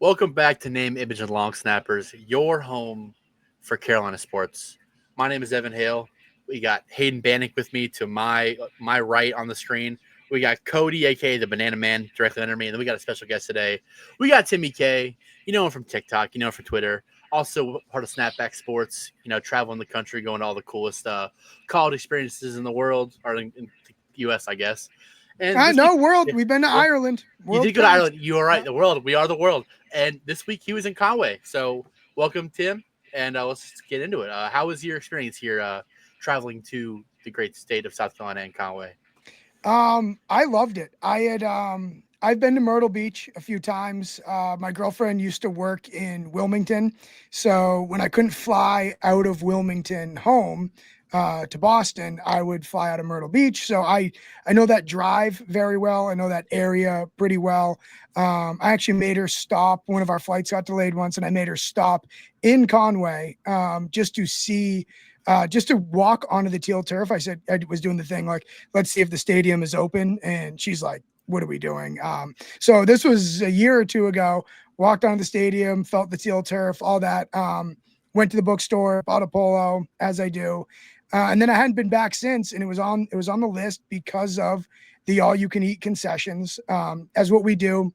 Welcome back to Name, Image, and Long Snappers, your home for Carolina sports. My name is Evan Hale. We got Hayden Bannick with me to my right on the screen. We got Cody, aka the Banana Man, directly under me, and then we got a special guest today. We got Timmy K. You know him from TikTok. You know him from Twitter. Also part of Snapback Sports. You know, traveling the country, going to all the coolest college experiences in the world, or in the U.S., I guess. And this week, No, world. yeah, We've been to yeah, Ireland. you World did go to counts. Ireland. You are right. Yeah. The world. We are the world. And this week he was in Conway. So welcome, Tim. And let's just get into it. How was your experience here traveling to the great state of South Carolina and Conway? I loved it. I've been to Myrtle Beach a few times. My girlfriend used to work in Wilmington, so when I couldn't fly out of Wilmington home to Boston, I would fly out of Myrtle Beach. So I know that drive very well. I know that area pretty well. I actually made her stop. One of our flights got delayed once, and I made her stop in Conway just to see. Just to walk onto the teal turf. I said I was doing the thing like, let's see if the stadium is open. And she's like, what are we doing? So this was a year or two ago. Walked onto the stadium, felt the teal turf, all that. Went to the bookstore, bought a polo, as I do, and then I hadn't been back since. And it was on the list because of the all-you-can-eat concessions, as what we do,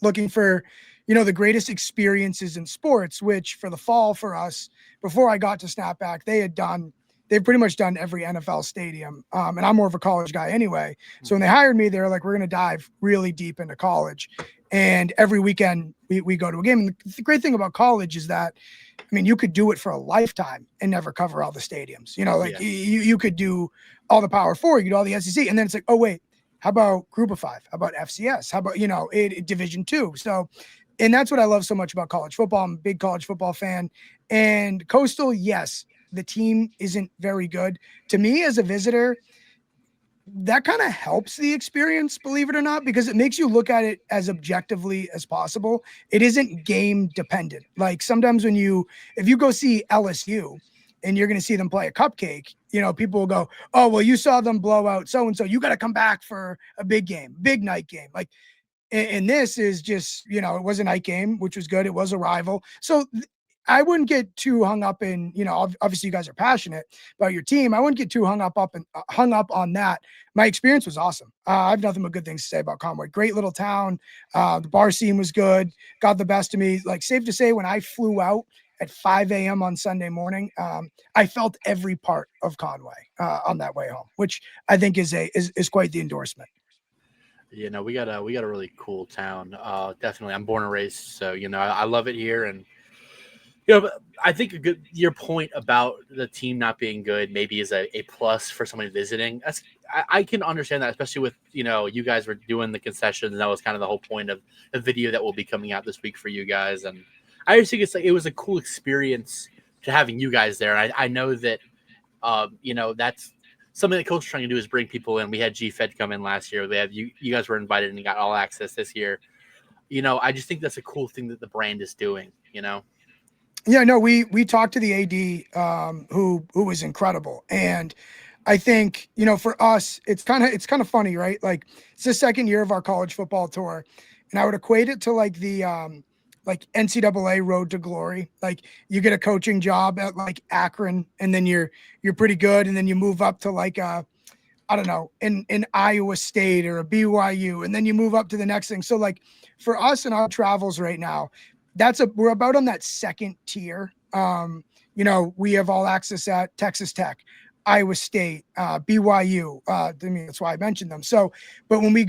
looking for the greatest experiences in sports, which for the fall for us, before I got to Snapback, they've pretty much done every NFL stadium. And I'm more of a college guy anyway. So when they hired me, they're like, we're going to dive really deep into college. And every weekend we go to a game. And the great thing about college is that, I mean, you could do it for a lifetime and never cover all the stadiums. Like Yeah. you could do all the Power Four, you could do all the SEC. And then it's like, oh, wait, how about Group of Five? How about FCS? How about, Division Two? So, and that's what I love so much about college football. I'm a big college football fan. And Coastal, yes, the team isn't very good. To me, as a visitor, that kind of helps the experience, believe it or not, because it makes you look at it as objectively as possible. It isn't game dependent. Like sometimes if you go see LSU and you're going to see them play a cupcake, people will go, oh, well, you saw them blow out so-and-so. You got to come back for a big game, big night game. Like, and this is just, it was a night game, which was good. It was a rival. So I wouldn't get too hung up in, obviously you guys are passionate about your team. I wouldn't get too hung up on that. My experience was awesome. I have nothing but good things to say about Conway. Great little town. The bar scene was good. Got the best of me. Like, safe to say, when I flew out at 5 a.m. on Sunday morning, I felt every part of Conway on that way home, which I think is quite the endorsement. We got a really cool town. Definitely, I'm born and raised, so I love it here, and but I think your point about the team not being good maybe is a plus for somebody visiting. I can understand that, especially with you guys were doing the concessions, and that was kind of the whole point of the video that will be coming out this week for you guys. And I just think it was a cool experience to having you guys there. I know that that's something that Coach is trying to do is bring people in. We had G-Fed come in last year. We have you guys were invited and you got all access this year. I just think that's a cool thing that the brand is doing. Yeah, no, we talked to the AD, who was incredible, and I think for us, it's kind of funny, right? Like it's the second year of our college football tour, and I would equate it to like the like NCAA Road to Glory. Like you get a coaching job at like Akron, and then you're pretty good, and then you move up to like I don't know, in Iowa State or a BYU, and then you move up to the next thing. So like for us in our travels right now, we're about on that second tier. We have all access at Texas Tech, Iowa State, BYU. I mean, that's why I mentioned them. So, but when we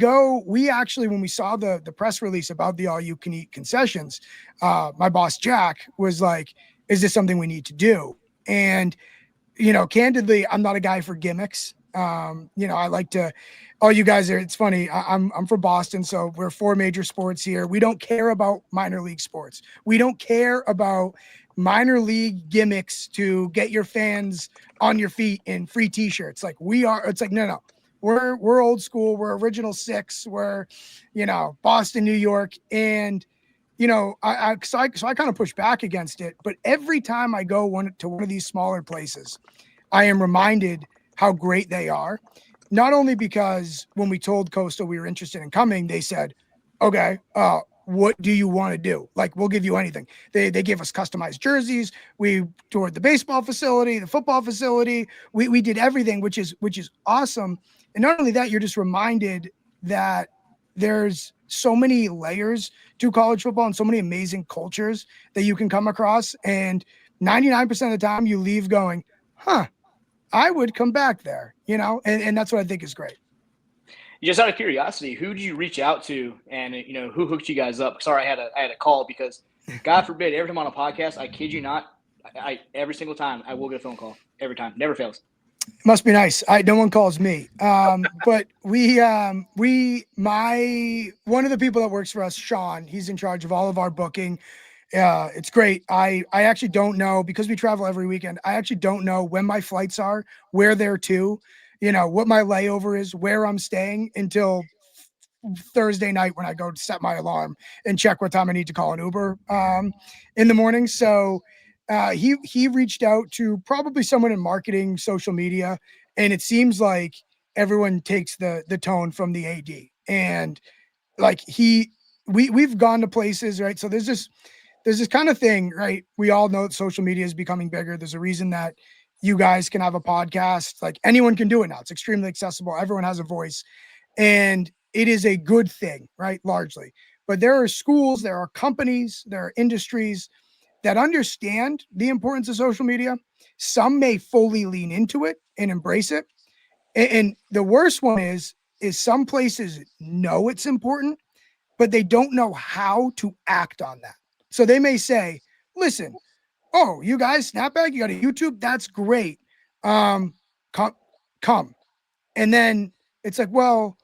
saw the press release about the all you can eat concessions, my boss Jack was like, "Is this something we need to do?" And candidly, I'm not a guy for gimmicks. I like to. Oh, you guys are. It's funny. I'm from Boston, so we're four major sports here. We don't care about minor league sports. We don't care about minor league gimmicks to get your fans on your feet in free T-shirts. Like we are. It's like no. We're old school. We're original six. We're, Boston, New York, and I kind of push back against it. But every time I go to one of these smaller places, I am reminded how great they are. Not only because when we told Coastal we were interested in coming, they said, okay, what do you want to do? Like, we'll give you anything. They gave us customized jerseys. We toured the baseball facility, the football facility. We did everything, which is awesome. And not only that, you're just reminded that there's so many layers to college football and so many amazing cultures that you can come across. And 99% of the time you leave going, huh, I would come back there, you know? And that's what I think is great. Just out of curiosity, who did you reach out to, and who hooked you guys up? Sorry, I had a call because, God forbid, every time on a podcast, I kid you not, I every single time I will get a phone call. Every time, never fails. Must be nice. No one calls me. But one of the people that works for us, Sean, he's in charge of all of our booking. It's great. I actually don't know, because we travel every weekend. I actually don't know when my flights are, where they're to, what my layover is, where I'm staying until Thursday night when I go to set my alarm and check what time I need to call an Uber in the morning. So he reached out to probably someone in marketing, social media, and it seems like everyone takes the tone from the AD. And like we've gone to places, right? So there's this kind of thing, right? We all know that social media is becoming bigger. There's a reason that you guys can have a podcast. Like, anyone can do it now. It's extremely accessible. Everyone has a voice, and it is a good thing, right? Largely. But there are schools, there are companies, there are industries that understand the importance of social media. Some may fully lean into it and embrace it. And the worst one is some places know it's important, but they don't know how to act on that. So they may say, listen, oh, you guys, Snapback, you got a YouTube? That's great. Come. And then it's like, well,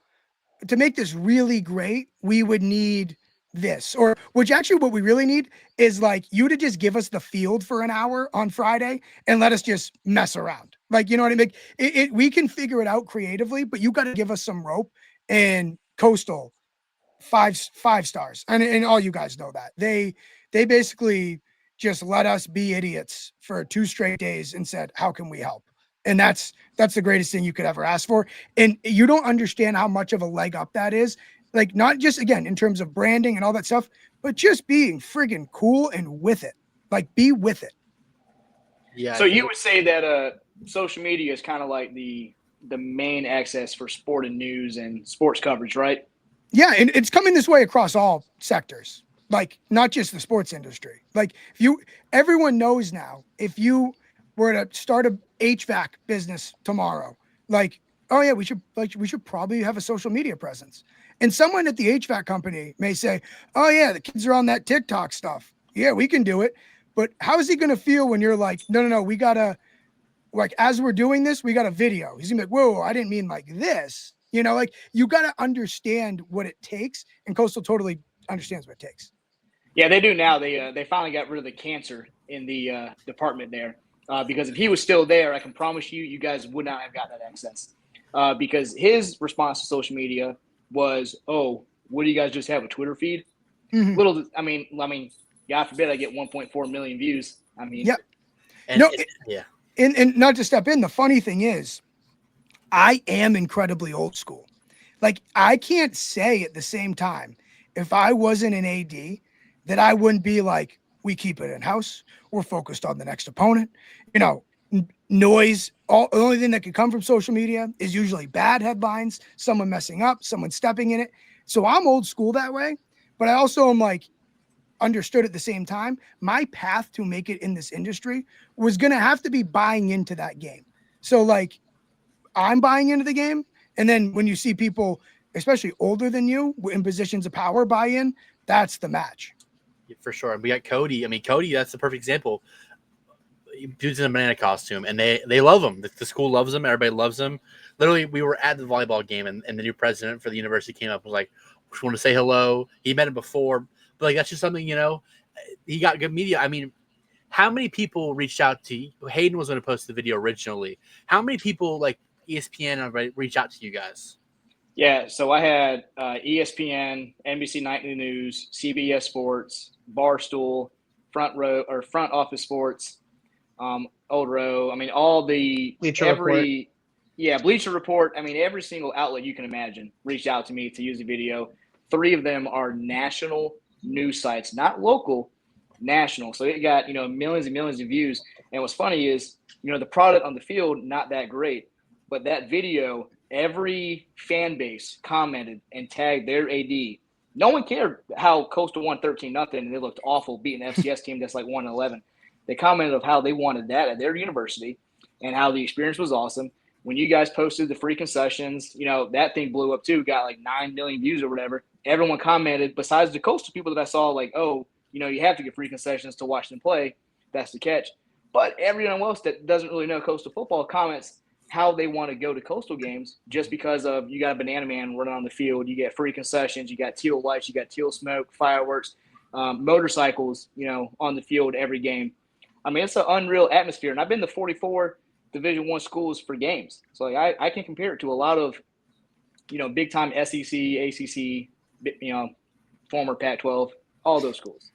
to make this really great, we would need this, or which actually what we really need is like you to just give us the field for an hour on Friday and let us just mess around. Like, you know what I mean? We can figure it out creatively, but you got to give us some rope. And Coastal, five stars. And all you guys know that they basically just let us be idiots for 2 straight days and said, how can we help? And that's the greatest thing you could ever ask for. And you don't understand how much of a leg up that is. Like, not just, again, in terms of branding and all that stuff, but just being friggin' cool and with it. Like, be with it. Yeah. So you would say that social media is kind of like the main access for sport and news and sports coverage, right? Yeah, and it's coming this way across all sectors. Like, not just the sports industry. Like, everyone knows now, if you were to start a HVAC business tomorrow, like, oh yeah, we should probably have a social media presence. And someone at the HVAC company may say, oh yeah, the kids are on that TikTok stuff. Yeah, we can do it. But how is he going to feel when you're like, no, we gotta, like, as we're doing this, we got a video. He's gonna be like, whoa, I didn't mean like this. Like, you got to understand what it takes, and Coastal totally understands what it takes. Yeah, they do now. They finally got rid of the cancer in the department there, because if he was still there, I can promise you guys would not have gotten that access, because his response to social media was, oh, what do you guys just have, a Twitter feed? Mm-hmm. I mean, God forbid I get 1.4 million views. I mean, yeah. And not to step in, the funny thing is, I am incredibly old school. Like, I can't say at the same time, if I wasn't an AD, that I wouldn't be like, we keep it in house. We're focused on the next opponent. Noise. The only thing that could come from social media is usually bad headlines, someone messing up, someone stepping in it. So I'm old school that way, but I also am like, understood at the same time, my path to make it in this industry was going to have to be buying into that game. So like, I'm buying into the game. And then when you see people, especially older than you, in positions of power buy in, that's the match. Yeah, for sure. And we got Cody. I mean, Cody, that's the perfect example. Dude's in a banana costume, and they love him. The school loves him. Everybody loves him. Literally, we were at the volleyball game, and the new president for the university came up and was like, just want to say hello. He met him before. But like, that's just something, he got good media. I mean, how many people reached out to you? Hayden was going to post the video originally. How many people, like ESPN, everybody, reach out to you guys? Yeah, so I had ESPN, NBC Nightly News, CBS Sports, Barstool, Front Office Sports, Old Row. I mean, all the Bleacher Report. Yeah, Bleacher Report. I mean, every single outlet you can imagine reached out to me to use the video. 3 of them are national news sites, not local, national. So it got, millions and millions of views. And what's funny is, the product on the field, not that great. But that video, every fan base commented and tagged their AD. No one cared how Coastal won 13-0 and they looked awful beating the FCS team that's like 1-11. They commented of how they wanted that at their university and how the experience was awesome. When you guys posted the free concessions, that thing blew up too, got like 9 million views or whatever. Everyone commented, besides the Coastal people that I saw, like, oh, you have to get free concessions to watch them play. That's the catch. But everyone else that doesn't really know Coastal football comments how they want to go to Coastal games just because of you got a banana man running on the field, you get free concessions, you got teal lights, you got teal smoke, fireworks, motorcycles, on the field every game. I mean, it's an unreal atmosphere. And I've been to 44 Division I schools for games. So I can compare it to a lot of, big time SEC, ACC, former Pac-12, all those schools.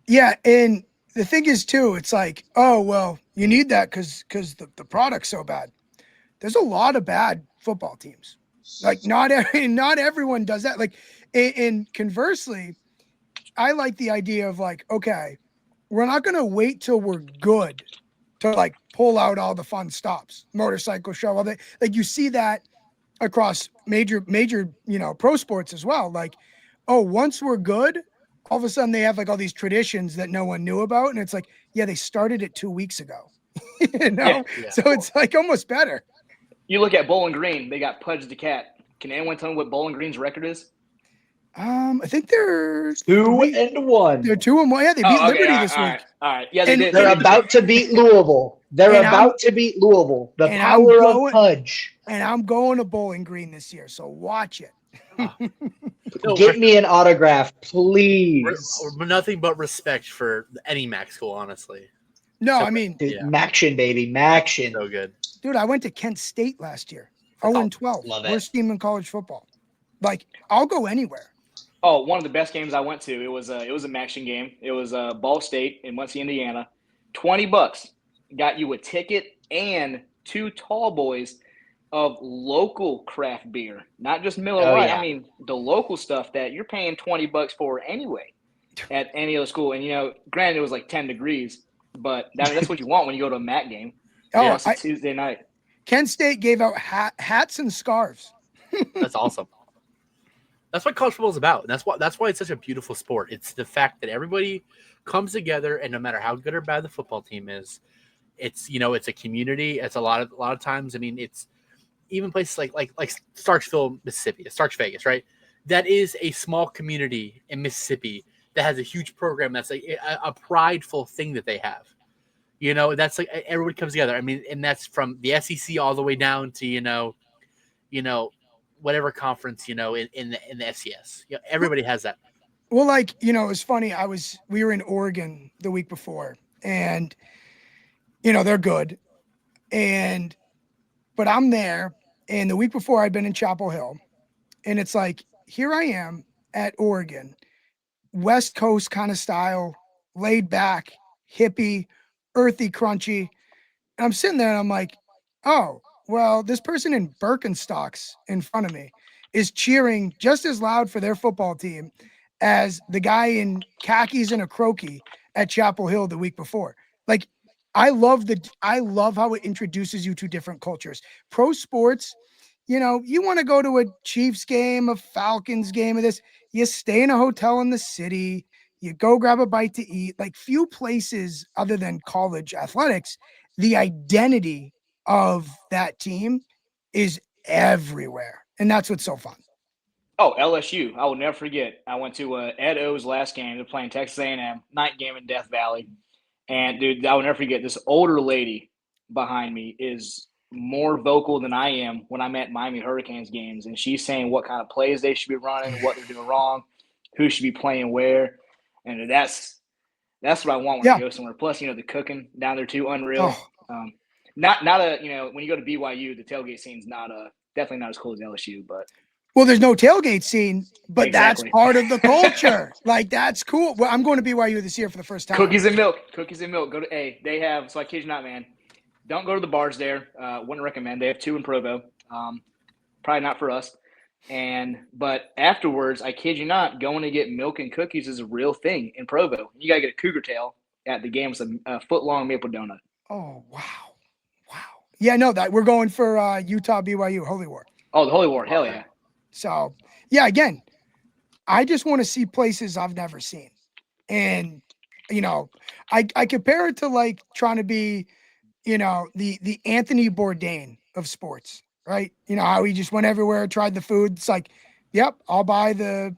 Yeah, and the thing is too, it's like, oh well, you need that because the product's so bad. There's a lot of bad football teams. Like not everyone does that. Like, and conversely, I like the idea of like, okay, we're not gonna wait till we're good to like pull out all the fun stops, motorcycle show, all that. Like you see that across major, pro sports as well. Like, oh, once we're good, all of a sudden they have like all these traditions that no one knew about. And it's like, yeah, they started it 2 weeks ago, Yeah. So it's like almost better. You look at Bowling Green, they got Pudge the Cat. Can anyone tell me what Bowling Green's record is? I think they're 2-1. They're 2-1. Yeah, they beat Liberty this week. All right. Yeah, They're about to beat Louisville. The power of Pudge. And I'm going to Bowling Green this year, so watch it. Get me an autograph, please. Nothing but respect for any MAC school, honestly. No, I mean, Maction, baby, Maction. So good. Dude, I went to Kent State last year. 0-12. Love it. Worst team in college football. Like, I'll go anywhere. Oh, one of the best games I went to. It was a Maction game. It was Ball State in Muncie, Indiana. $20 got you a ticket and 2 tall boys of local craft beer, not just Miller Lite. Yeah. I mean, the local stuff that you're paying $20 for anyway at any other school. And granted, it was like 10 degrees, but that's what you want when you go to a MAC game. Oh, It's a Tuesday night. Kent State gave out hats and scarves. That's awesome. That's what college football is about. And that's why it's such a beautiful sport. It's the fact that everybody comes together, and no matter how good or bad the football team is, it's it's a community. It's a lot of times. I mean, it's even places like Starkville, Mississippi, Starks Vegas, right? That is a small community in Mississippi that has a huge program. That's like a prideful thing that they have. That's like everybody comes together. I mean, and that's from the SEC all the way down to whatever conference in the FCS. Everybody has that. Well, like it was funny. We were in Oregon the week before, and they're good, but I'm there, and the week before I'd been in Chapel Hill, and it's like here I am at Oregon, West Coast kind of style, laid back, hippie, earthy, crunchy. And I'm sitting there and I'm like, oh, well, this person in Birkenstocks in front of me is cheering just as loud for their football team as the guy in khakis and a croaky at Chapel Hill the week before. Like, I love how it introduces you to different cultures. Pro sports, you want to go to a Chiefs game, a Falcons game, of this, you stay in a hotel in the city, you go grab a bite to eat. Like, few places other than college athletics, the identity of that team is everywhere. And that's what's so fun. Oh, LSU. I will never forget. I went to Ed O's last game. They're playing Texas A&M, night game in Death Valley. And, dude, I will never forget, this older lady behind me is more vocal than I am when I'm at Miami Hurricanes games. And she's saying what kind of plays they should be running, what they're doing wrong, who should be playing where. And that's what I want when I go somewhere. Plus, the cooking down there too, unreal. Oh. Not when you go to BYU, the tailgate scene's definitely not as cool as LSU, but. Well, there's no tailgate scene, but Exactly. That's part of the culture. Like, that's cool. Well, I'm going to BYU this year for the first time. Cookies and milk. Go to they have, so I kid you not, man. Don't go to the bars there. Wouldn't recommend. They have 2 in Provo. Probably not for us. But afterwards, I kid you not, going to get milk and cookies is a real thing in Provo. You got to get a cougar tail at the game with a foot-long maple donut. Oh, wow. Yeah, no, that we're going for Utah BYU Holy War. Oh, the Holy War. Hell yeah. So, yeah, again, I just want to see places I've never seen. And, I compare it to like trying to be, the Anthony Bourdain of sports, right? How he just went everywhere, tried the food. It's like, yep, I'll buy the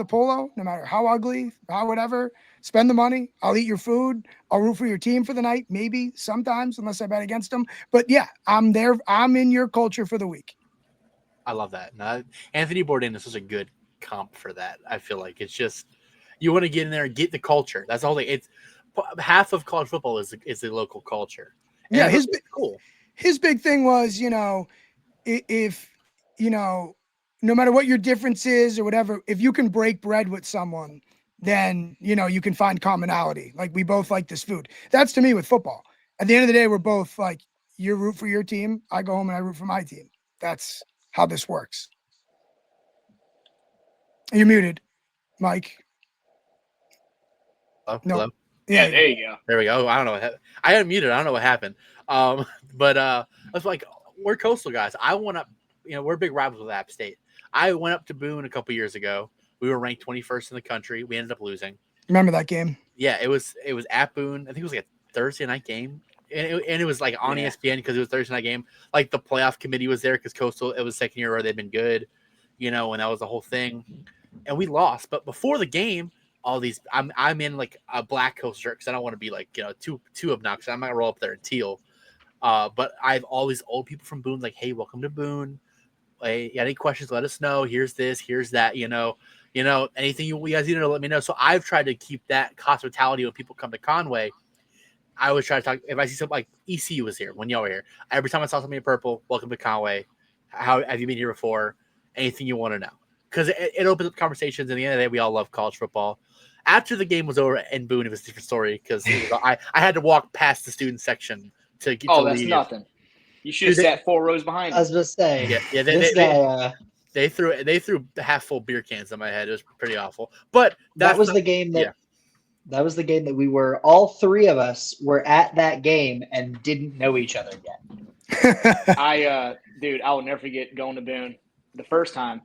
polo, no matter how ugly, how whatever. Spend the money. I'll eat your food. I'll root for your team for the night, maybe sometimes, unless I bet against them. But yeah, I'm there. I'm in your culture for the week. I love that. No, Anthony Bourdain is such a good comp for that. I feel like it's just you want to get in there and get the culture. That's all. It's half of college football is the local culture. And yeah, cool. His big thing was, if no matter what your difference is or whatever, if you can break bread with someone, then you can find commonality. Like, we both like this food. That's to me with football. At the end of the day, we're both like, you root for your team, I go home and I root for my team. That's how this works. You're muted, Mike. Hello? Yeah, there you go. There we go. I don't know what happened. I unmuted. I don't know what happened. But I was like, we're Coastal guys. I went up. We're big rivals with App State. I went up to Boone a couple years ago. We were ranked 21st in the country. We ended up losing. Remember that game? Yeah, it was at Boone. I think it was like a Thursday night game, and it was like on ESPN because it was Thursday night game. Like, the playoff committee was there because Coastal. It was the second year where they'd been good, and that was the whole thing. And we lost. But before the game, all these I'm in like a black Coastal shirt because I don't want to be like too obnoxious. I'm not gonna roll up there in teal. But I have all these old people from Boone like, hey, welcome to Boone. Hey, any questions, let us know. Here's this, here's that, anything you guys need to let me know. So I've tried to keep that hospitality when people come to Conway. I always try to talk, if I see something like ECU was here when y'all were here. Every time I saw something in purple, welcome to Conway. How have you been here before? Anything you want to know. Because it opens up conversations. At the end of the day, we all love college football. After the game was over in Boone, it was a different story because I had to walk past the student section to get to that's leave. Nothing. You should have sat 4 rows behind. I was just saying. Yeah. They threw half full beer cans on my head. It was pretty awful. But that was the game that. Yeah. That was the game that we were. All three of us were at that game and didn't know each other yet. Dude, I will never forget going to Boone the first time,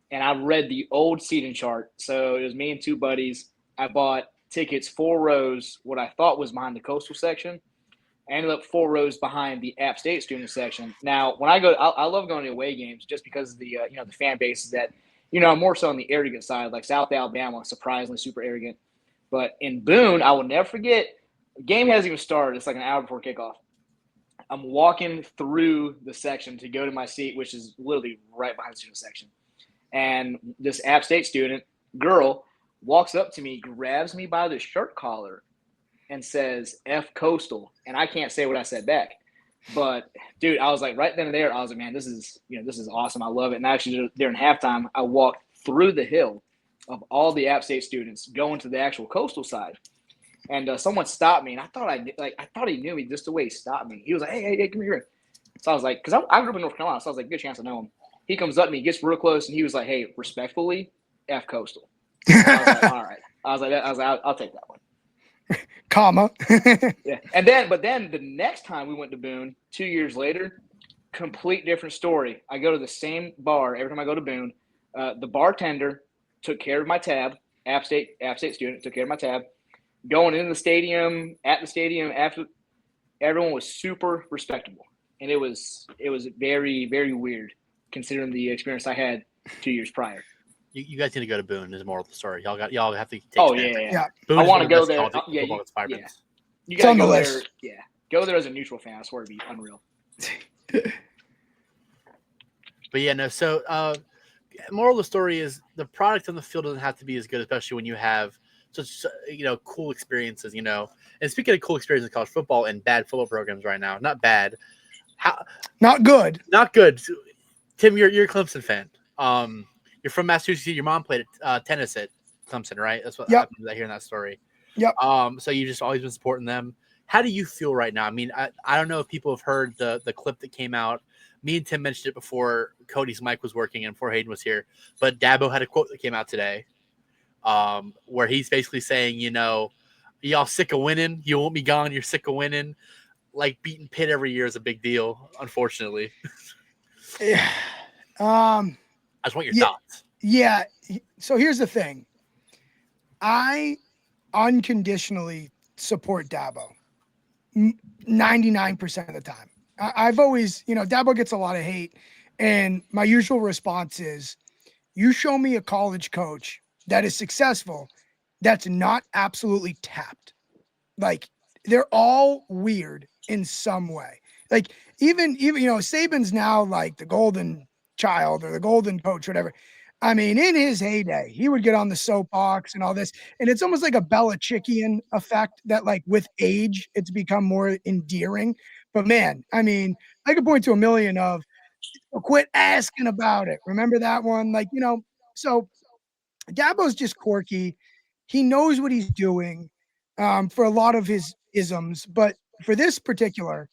and I read the old seating chart. So it was me and 2 buddies. I bought tickets 4 rows, what I thought was behind the Coastal section. I ended up 4 rows behind the App State student section. Now, when I go, I love going to away games just because of the the fan base is that more so on the arrogant side, like South Alabama, surprisingly super arrogant. But in Boone, I will never forget. The game hasn't even started. It's like an hour before kickoff. I'm walking through the section to go to my seat, which is literally right behind the student section, and this App State student girl walks up to me, grabs me by the shirt collar, and says, F Coastal. And I can't say what I said back. But, dude, I was like, right then and there, I was like, man, this is awesome. I love it. And actually, during halftime, I walked through the hill of all the App State students going to the actual Coastal side. And someone stopped me. And I thought he knew me just the way he stopped me. He was like, hey, come here. So I was like, because I grew up in North Carolina, so I was like, good chance I know him. He comes up to me, gets real close, and he was like, hey, respectfully, F Coastal. I was like, all right. I was like, I'll take that one. Comma. Yeah. But then the next time we went to Boone, 2 years later, complete different story. I go to the same bar every time I go to Boone. The bartender took care of my tab. App State student took care of my tab. Going into the stadium, after, everyone was super respectable, and it was very, very weird considering the experience I had 2 years prior. You guys need to go to Boone. Is the moral of the story. Y'all have to take. Yeah. Boone, I want to go there. Yeah. You gotta go there. Yeah, go there as a neutral fan. I swear it'd be unreal. But yeah, no. So, moral of the story is the product on the field doesn't have to be as good, especially when you have such cool experiences. And speaking of cool experiences in college football and bad football programs right now, not bad. Not good. Not good. Tim, you're a Clemson fan. You're from Massachusetts. Your mom played tennis at Clemson, right? That's what I hear in that story. Yep. So you've just always been supporting them. How do you feel right now? I mean, I don't know if people have heard the clip that came out. Me and Tim mentioned it before Cody's mic was working and before Hayden was here. But Dabo had a quote that came out today, where he's basically saying, y'all sick of winning. You want me gone. You're sick of winning. Like beating Pitt every year is a big deal, unfortunately. Yeah. I just want your thoughts. Yeah. So here's the thing. I unconditionally support Dabo 99% of the time. I've always, Dabo gets a lot of hate. And my usual response is, you show me a college coach that is successful that's not absolutely tapped. Like, they're all weird in some way. Like, even Saban's now like the golden child or the golden coach, whatever. I mean, in his heyday, he would get on the soapbox and all this, and it's almost like a Belichickian effect that, like, with age, it's become more endearing. But man, I mean, I could point to a million of quit asking about it. Remember that one? Like, so Dabo's just quirky. He knows what he's doing for a lot of his isms, but for this particular,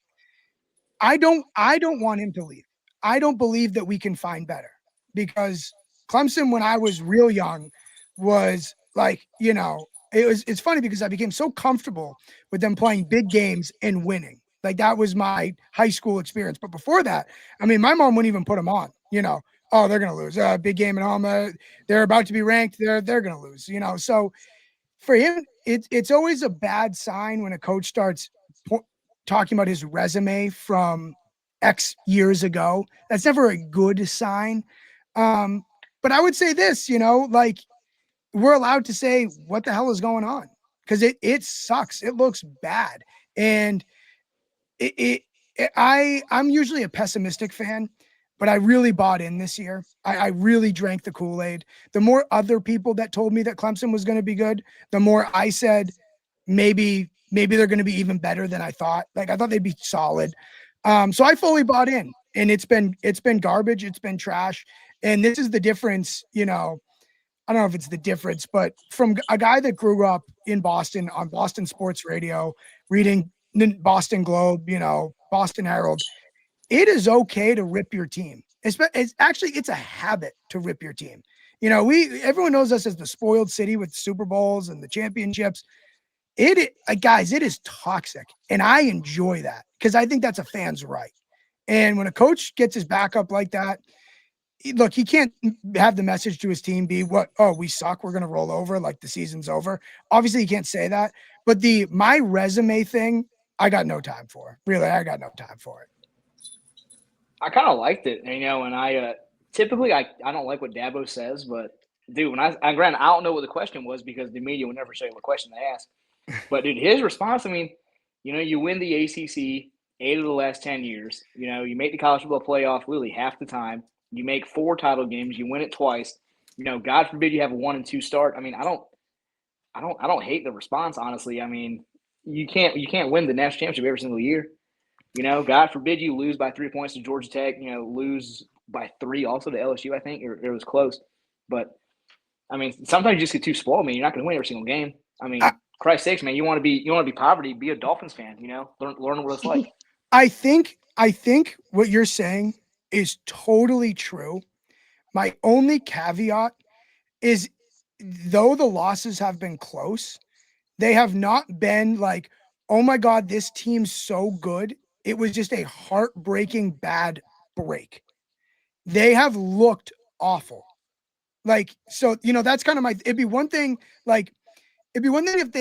I don't want him to leave. I don't believe that we can find better because Clemson, when I was real young, was like, it's funny because I became so comfortable with them playing big games and winning. Like, that was my high school experience. But before that, I mean, my mom wouldn't even put them on, oh, they're going to lose. Big game at home. They're about to be ranked. They're going to lose, So for him, it's always a bad sign when a coach starts talking about his resume from X years ago. That's never a good sign. But I would say this, like, we're allowed to say what the hell is going on because it sucks. It looks bad. And I'm usually a pessimistic fan, but I really bought in this year. I really drank the Kool-Aid. The more other people that told me that Clemson was going to be good, the more I said, maybe they're going to be even better than I thought. Like, I thought they'd be solid. So I fully bought in, and it's been garbage. It's been trash. And this is the difference, I don't know if it's the difference, but from a guy that grew up in Boston on Boston sports radio, reading Boston Globe, Boston Herald, it is okay to rip your team. It's a habit to rip your team. Everyone knows us as the spoiled city with Super Bowls and the championships. Guys, it is toxic, and I enjoy that because I think that's a fan's right. And when a coach gets his back up like that, look, he can't have the message to his team be we suck, we're going to roll over, like the season's over. Obviously, he can't say that. But my resume thing, I got no time for. Really, I got no time for it. I kind of liked it, and I typically I don't like what Dabo says, but dude, when granted, I don't know what the question was because the media will never say what question they ask. But dude, his response, I mean, you win the ACC 8 of the last 10 years. You make the college football playoff literally half the time. You make 4 title games. You win it twice. God forbid you have a 1 and 2 start. I mean, I don't hate the response, honestly. I mean, you can't win the national championship every single year. God forbid you lose by 3 points to Georgia Tech. Lose by 3 also to LSU. I think it was close, but I mean, sometimes you just get too spoiled. Man, you're not going to win every single game. I mean, Christ's sakes, man, you want to be poverty, be a Dolphins fan. Learn what it's like. I think what you're saying is totally true. My only caveat is, though the losses have been close, they have not been like, oh my God, this team's so good. It was just a heartbreaking bad break. They have looked awful. Like, so, that's kind of it'd be one thing if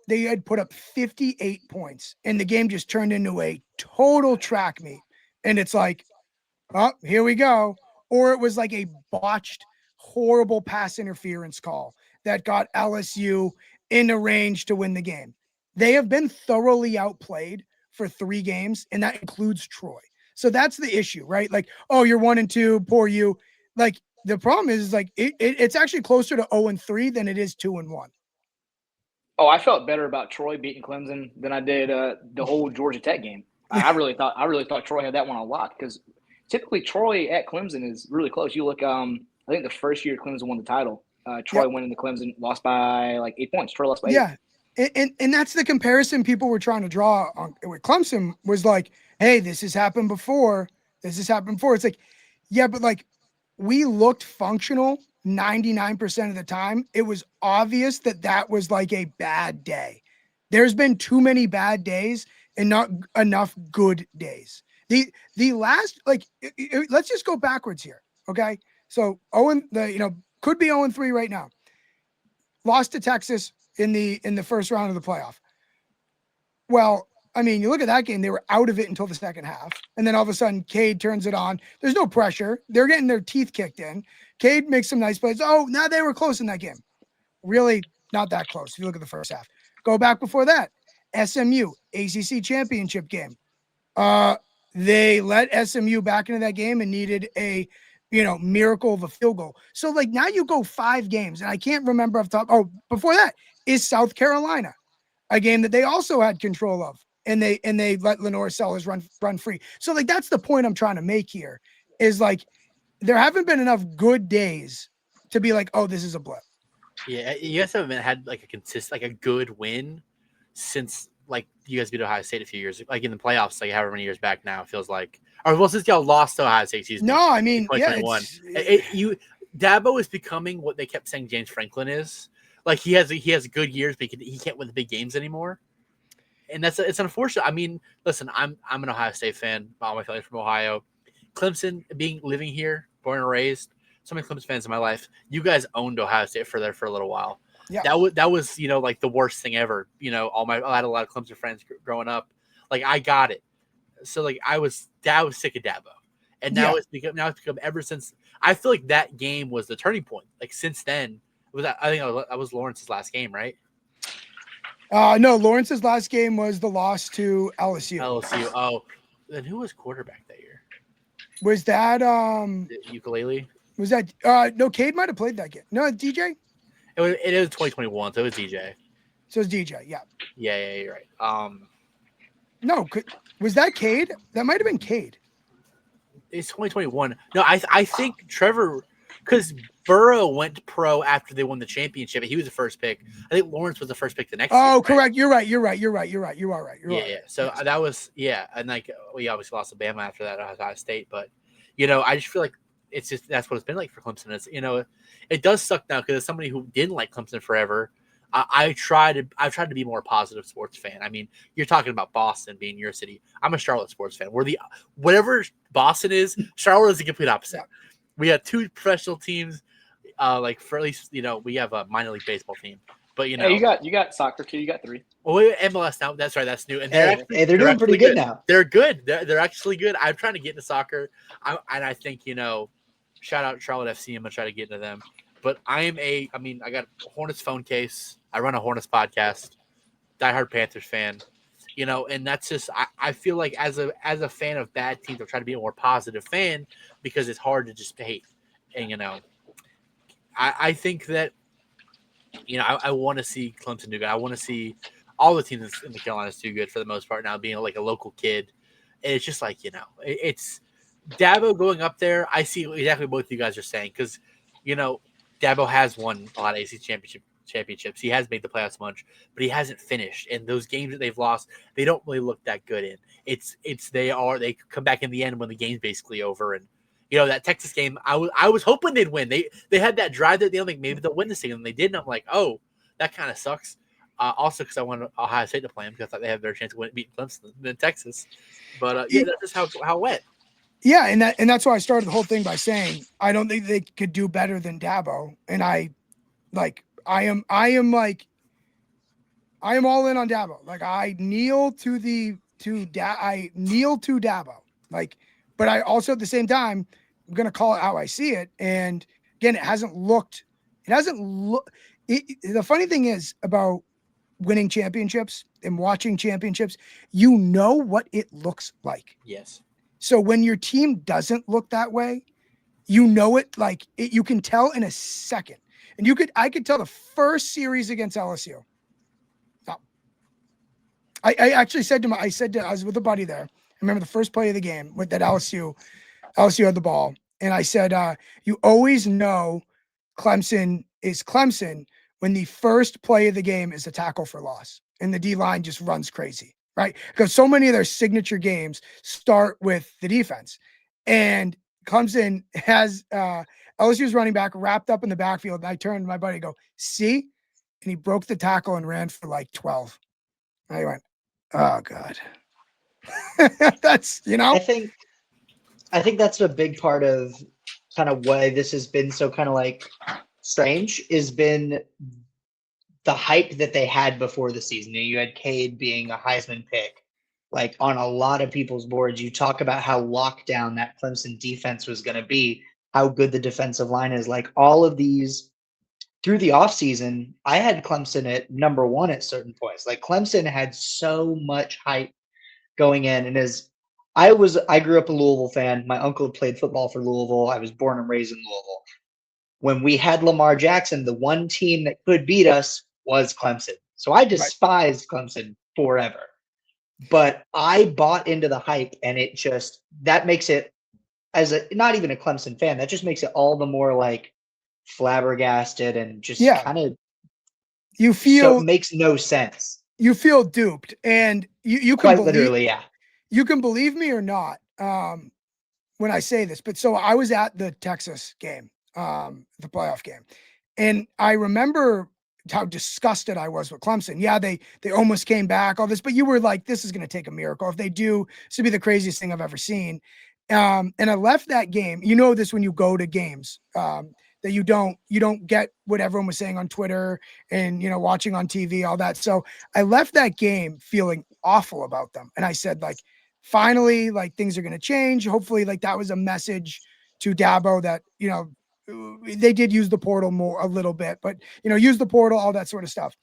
they had put up 58 points and the game just turned into a total track meet. And it's like, oh, here we go. Or it was like a botched, horrible pass interference call that got LSU in the range to win the game. They have been thoroughly outplayed for 3 games, and that includes Troy. So that's the issue, right? Like, oh, you're 1 and 2, poor you. Like, the problem is like it's actually closer to 0 and 3 than it is 2 and 1. Oh, I felt better about Troy beating Clemson than I did the whole Georgia Tech game. I really thought Troy had that one a lot because typically Troy at Clemson is really close. You look, I think the first year Clemson won the title, Troy went into Clemson, lost by like 8 points. Troy lost by 8. And that's the comparison people were trying to draw on with Clemson was like, hey, this has happened before. This has happened before. It's like, yeah, but like we looked functional 99% of the time. It was obvious that that was like a bad day. There's been too many bad days and not enough good days. The last, like, let's just go backwards here. Okay. So Owen, could be 0-3 right now. Lost to Texas in the first round of the playoff. Well, I mean, you look at that game, they were out of it until the second half. And then all of a sudden, Cade turns it on. There's no pressure. They're getting their teeth kicked in. Cade makes some nice plays. Oh, now they were close in that game. Really not that close if you look at the first half. Go back before that. SMU, ACC championship game. They let SMU back into that game and needed a miracle of a field goal. So like now you go 5 games, and I can't remember off the top. Oh, before that is South Carolina, a game that they also had control of, and they let Lenore Sellers run free. So like that's the point I'm trying to make here is like there haven't been enough good days to be like, oh, this is a blip. Yeah, you guys haven't had like a good win since like you guys beat Ohio State a few years, like in the playoffs, like however many years back now. It feels like, or well, since y'all lost to Ohio State, excuse me. No, I mean, yeah, Dabo is becoming what they kept saying James Franklin is. Like he has good years, but he can't win the big games anymore, and it's unfortunate. I mean, listen, I'm an Ohio State fan. All my family's from Ohio. Clemson, living here, born and raised. So many Clemson fans in my life. You guys owned Ohio State for a little while. Yeah. That was like the worst thing ever. I had a lot of Clemson friends growing up. Like I got it. So like I was sick of Dabo, and now it's become ever since. I feel like that game was the turning point. Like since then, I think that was Lawrence's last game, right? No, Lawrence's last game was the loss to LSU. LSU. Oh, then who was quarterback that year? Was that Ukulele? Was that no? Cade might have played that game. No, DJ. It was 2021, so it was DJ. So it's DJ. Yeah. Yeah, you're right. No, was that Cade? That might have been Cade. It's 2021. No, I think Trevor, because Burrow went pro after they won the championship. He was the first pick. I think Lawrence was the first pick the next year. Oh, correct. Right? You're right. You are right. You are right. Yeah. So that was and like we obviously lost to Bama after that at Ohio State, but I just feel like it's just that's what it's been like for Clemson. It's it does suck now because as somebody who didn't like Clemson forever, I've tried to be more positive sports fan. I mean, you're talking about Boston being your city. I'm a Charlotte sports fan. Whatever Boston is, Charlotte is the complete opposite. Yeah. We have 2 professional teams. Like for at least we have a minor league baseball team. But you got soccer too. You got 3. Well, we have MLS now. That's right. That's new. And they're doing pretty good now. They're good. They're actually good. I'm trying to get into soccer. I think shout out Charlotte FC. I'm gonna try to get into them. But I got a Hornets phone case. I run a Hornets podcast. Diehard Panthers fan. And that's just I feel like as a fan of bad teams, I'm trying to be a more positive fan because it's hard to just hate. And I think that I want to see Clemson do good. I want to see all the teams in the Carolinas do good for the most part now, being like a local kid. And it's just like it's Dabo going up there. I see exactly what both you guys are saying because Dabo has won a lot of ACC championships. He has made the playoffs a bunch, but he hasn't finished. And those games that they've lost, they don't really look that good in. They come back in the end when the game's basically over. And that Texas game, I was hoping they'd win. They had that drive that they don't think maybe they'll win this thing, and they didn't. I'm like, oh, that kind of sucks. Also, because I wanted Ohio State to play them because I thought they had their chance to beat Clemson than Texas. But that's just how it went. Yeah, and that's why I started the whole thing by saying I don't think they could do better than Dabo, and I am all in on Dabo. Like I kneel to Dabo. Like, but I also at the same time I'm gonna call it how I see it. And again, it hasn't looked. The funny thing is about winning championships and watching championships, what it looks like. Yes. So when your team doesn't look that way, you can tell in a second. And I could tell the first series against LSU. No. I actually I was with a buddy there. I remember the first play of the game with that LSU had the ball. And I said, you always know Clemson is Clemson when the first play of the game is a tackle for loss and the D-line just runs crazy, right? Because so many of their signature games start with the defense. And Clemson has LSU's running back wrapped up in the backfield. And I turned to my buddy and go, see? And he broke the tackle and ran for like 12. And I went, oh, God. That's, I think that's a big part of kind of why this has been so kind of like strange, has been the hype that they had before the season. You had Cade being a Heisman pick. Like on a lot of people's boards, you talk about how locked down that Clemson defense was going to be, how good the defensive line is. Like all of these through the offseason, I had Clemson at number 1 at certain points. Like Clemson had so much hype going in. And I grew up a Louisville fan. My uncle played football for Louisville. I was born and raised in Louisville. When we had Lamar Jackson, the one team that could beat us was Clemson. So I despised Clemson forever. But I bought into the hype, and that makes it, as not even a Clemson fan, that just makes it all the more like flabbergasted and just kind of it makes no sense. You feel duped, and you can quite literally, yeah. You can believe me or not when I say this, but so I was at the Texas game, the playoff game, and I remember how disgusted I was with Clemson. Yeah, they almost came back, all this, but you were like, this is going to take a miracle. If they do, this would be the craziest thing I've ever seen. And I left that game. You know this when you go to games, that you don't get what everyone was saying on Twitter and, watching on TV, all that. So I left that game feeling awful about them. And I said, like, finally, like things are going to change. Hopefully, like that was a message to Dabo that, they did use the portal a little bit, but use the portal, all that sort of stuff.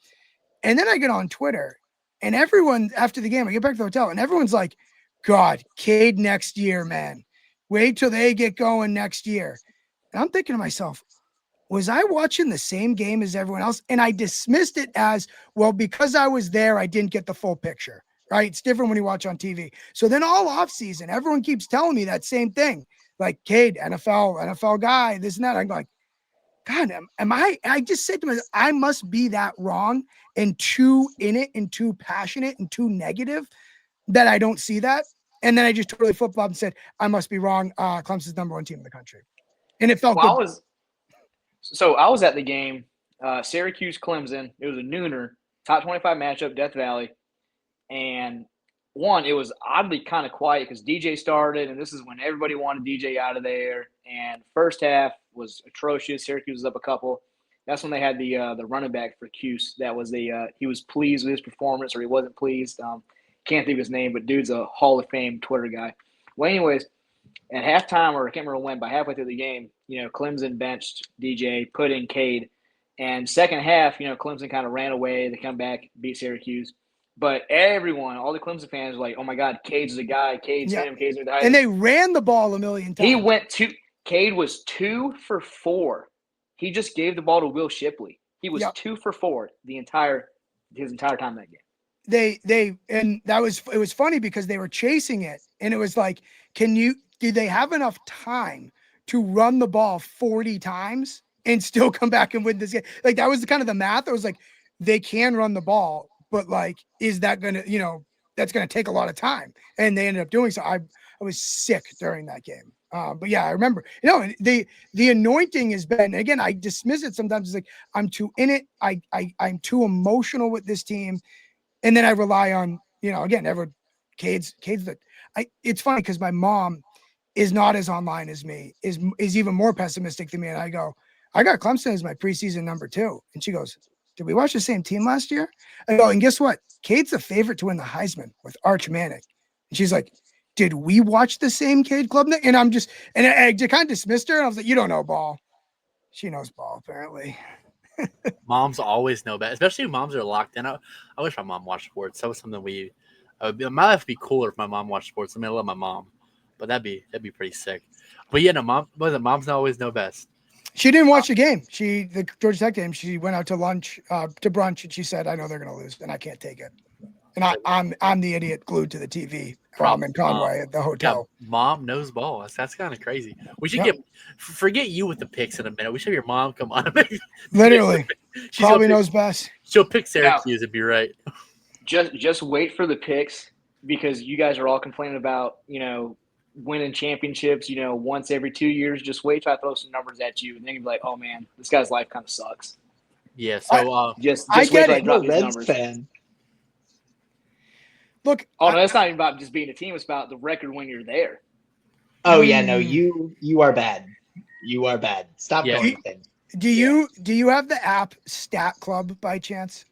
And then I get on Twitter and everyone after the game, I get back to the hotel and everyone's like, God, Cade next year, man, wait till they get going next year. And I'm thinking to myself, was I watching the same game as everyone else? And I dismissed it as, well, because I was there, I didn't get the full picture, right? It's different when you watch on TV. So then all off season, everyone keeps telling me that same thing. Like, Cade, NFL guy, this and that. I'm like, God, I just said to myself, I must be that wrong and too in it and too passionate and too negative that I don't see that. And then I just totally flip-flopped and said, I must be wrong. Clemson's number 1 team in the country. And it felt good. I was at the game, Syracuse-Clemson. It was a nooner, top 25 matchup, Death Valley. And it was oddly kind of quiet because DJ started, and this is when everybody wanted DJ out of there. And first half was atrocious. Syracuse was up a couple. That's when they had the running back for Cuse. That was he was pleased with his performance, or he wasn't pleased. Can't think of his name, but dude's a Hall of Fame Twitter guy. Well, anyways, at halftime, or I can't remember when, but halfway through the game, Clemson benched DJ, put in Cade. And second half, Clemson kind of ran away. They come back, beat Syracuse. But everyone, all the Clemson fans were like, oh, my God, Cade's the guy. Cade's him. Cade's the guy. And they ran the ball a million times. Cade was 2 for 4. He just gave the ball to Will Shipley. He was 2 for 4 his entire time that game. It was funny because they were chasing it. And it was like, do they have enough time to run the ball 40 times and still come back and win this game? Like, that was kind of the math. I was like, they can run the ball, but like, is that going to, that's going to take a lot of time. And they ended up doing so. I was sick during that game. But yeah, I remember, the anointing has been, again, I dismiss it sometimes. It's like, I'm too in it. I'm too emotional with this team. And then I rely on, again, Cade's it's funny because my mom is not as online as me, is even more pessimistic than me. And I go, I got Clemson as my preseason number 2. And she goes, did we watch the same team last year? I go, and guess what? Cade's the favorite to win the Heisman with Arch Manning. And she's like, did we watch the same Cade Klubnik? And I kind of dismissed her. And I was like, you don't know ball. She knows ball, apparently. Moms always know best, especially when moms are locked in. I wish my mom watched sports. That was something my life would be cooler if my mom watched sports. I mean, I love my mom, but that'd be pretty sick. But yeah, no, moms not always know best. She didn't watch the game. The Georgia Tech game. She went out to lunch, to brunch, and she said, "I know they're going to lose, and I can't take it." And I'm the idiot glued to the TV in Conway at the hotel. Yeah, mom knows ball. That's kind of crazy. We should Yep. forget you with the picks in a minute. We should have your mom come on. Literally, She's probably gonna knows best. she'll pick Syracuse and be right. Just wait for the picks, because you guys are all complaining about, winning championships, once every 2 years. Just wait till I throw some numbers at you, and then you'll be like, oh man, this guy's life kind of sucks. Yeah. So Just I wait get till I it. I'm a drop these Reds numbers. fan. Look, Oh no, that's not even about just being a team. It's about the record when you're there. Oh yeah, no, Mm. you are bad. You are bad. Stop Yeah. going with him. do you have the app Stat Club by chance?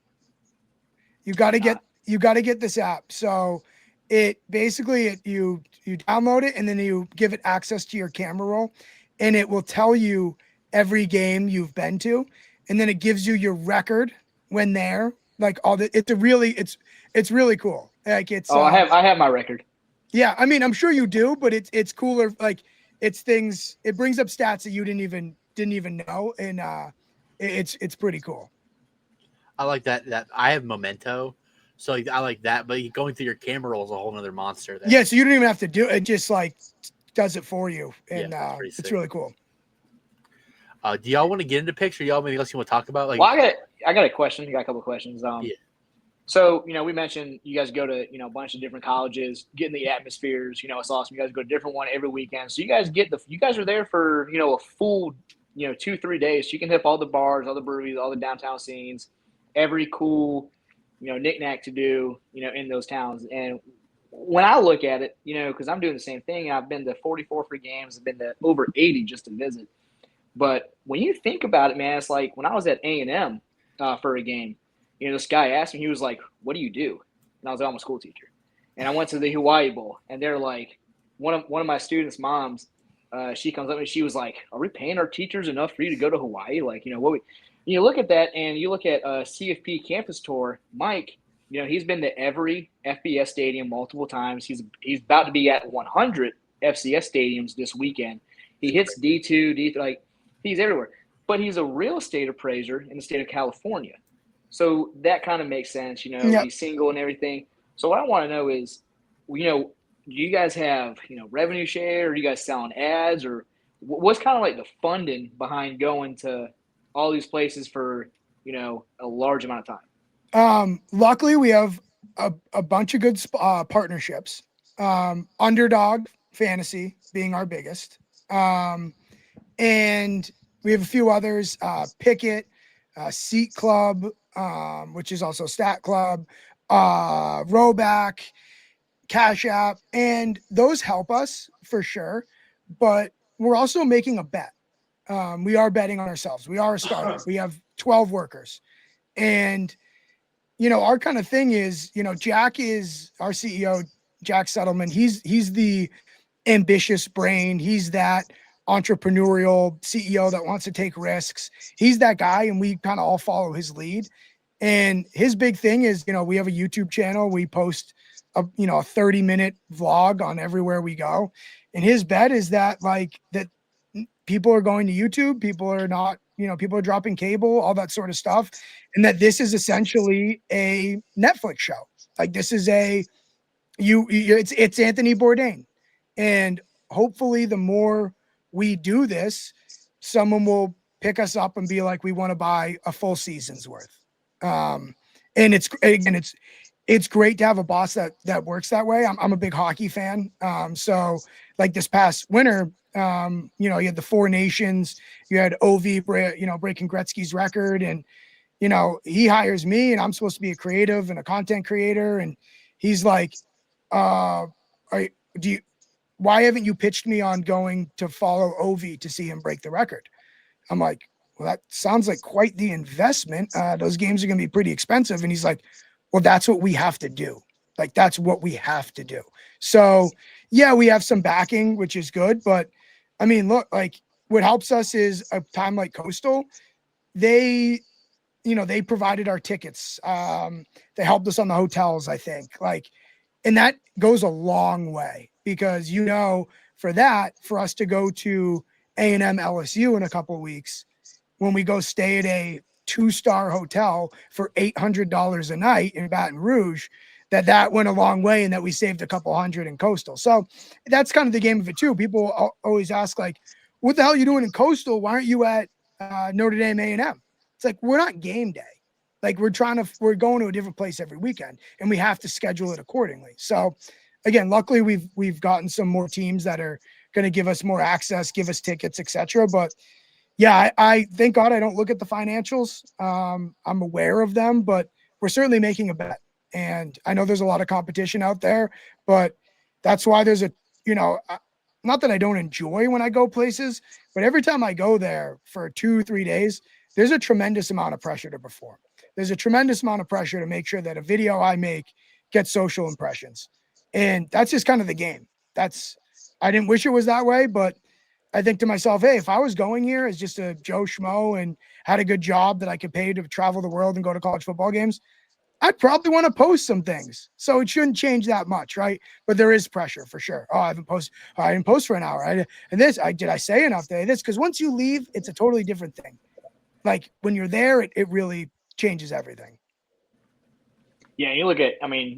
You got to get this app. So it basically you download it and then you give it access to your camera roll, and it will tell you every game you've been to, and then it gives you your record when there. Like it's really cool. Like it's I have my record. yeah, I mean, I'm sure you do, but it's cooler. Like it's things. It brings up stats that you didn't even know, and it's pretty cool. I like that I have Memento, so I like that. But going through your camera roll is a whole nother monster. There. Yeah, so you don't even have to do it. It just like does it for you, and Yeah, it's it's sick. really cool. Do y'all want to get into picks, or y'all maybe else you want to talk about? Like, Well, I got a question. I got a couple of questions. Yeah. So, we mentioned you guys go to, a bunch of different colleges, get in the atmospheres. It's awesome. You guys go to a different one every weekend. So you guys are there for, a full, 2-3 days. So you can hit up all the bars, all the breweries, all the downtown scenes, every cool, knickknack to do, in those towns. And when I look at it, because I'm doing the same thing, I've been to 44 free games. I've been to over 80 just to visit. But when you think about it, man, it's like when I was at A&M for a game, this guy asked me, he was like, what do you do? And I was like, I'm a school teacher. And I went to the Hawaii Bowl, and they're like, one of my students' moms, she comes up and she was like, are we paying our teachers enough for you to go to Hawaii? Like, you look at that, and you look at CFP campus tour, Mike, he's been to every FBS stadium multiple times. He's about to be at 100 FCS stadiums this weekend. He hits D2, D3, like he's everywhere. But he's a real estate appraiser in the state of California. So that kind of makes sense, Yep. He's single and everything. So what I want to know is, do you guys have, revenue share? Or are you guys selling ads? Or what's kind of like the funding behind going to all these places for, a large amount of time? Luckily, we have a bunch of good partnerships. Underdog Fantasy being our biggest. And we have a few others, Picket, Seat Club, which is also Stat Club, Roback, Cash App, and those help us for sure. But we're also making a bet. We are betting on ourselves. We are a startup. We have 12 workers. And, our kind of thing is, Jack is our CEO, Jack Settleman. He's the ambitious brain. He's that entrepreneurial CEO that wants to take risks. He's that guy, and we kind of all follow his lead. And his big thing is, we have a YouTube channel. We post a 30-minute vlog on everywhere we go. And his bet is that that people are going to YouTube, people are not, people are dropping cable, all that sort of stuff. And that this is essentially a Netflix show. Like this is it's Anthony Bourdain. And hopefully the more we do this, someone will pick us up and be like, we want to buy a full season's worth. And it's great to have a boss that works that way. I'm a big hockey fan. So like this past winter, you had the Four Nations, you had OV, breaking Gretzky's record, and, he hires me and I'm supposed to be a creative and a content creator. And he's like, why haven't you pitched me on going to follow OV to see him break the record? I'm like, well, that sounds like quite the investment. Those games are going to be pretty expensive. And he's like, well, that's what we have to do. Like, that's what we have to do. So yeah, we have some backing, which is good. But I mean, look, like what helps us is a time like Coastal, they provided our tickets. They helped us on the hotels, I think, and that goes a long way because, for us to go to A&M LSU in a couple of weeks, when we go stay at a 2-star hotel for $800 a night in Baton Rouge, that went a long way and that we saved a couple hundred in Coastal. So that's kind of the game of it too. People always ask like, what the hell are you doing in Coastal? Why aren't you at Notre Dame A&M? It's like, we're not game day. Like we're going to a different place every weekend and we have to schedule it accordingly. So again, luckily we've gotten some more teams that are going to give us more access, give us tickets, etc. But yeah, I thank God I don't look at the financials. I'm aware of them, but we're certainly making a bet. And I know there's a lot of competition out there, but that's why there's not that I don't enjoy when I go places, but every time I go there for 2-3 days, there's a tremendous amount of pressure to perform. There's a tremendous amount of pressure to make sure that a video I make gets social impressions. And that's just kind of the game. I didn't wish it was that way, but I think to myself, hey, if I was going here as just a Joe Schmo and had a good job that I could pay to travel the world and go to college football games, I'd probably want to post some things. So it shouldn't change that much, right? But there is pressure for sure. Oh, I didn't post for an hour. Did I say enough today? Because once you leave, it's a totally different thing. Like when you're there, it really changes everything. Yeah, you look at,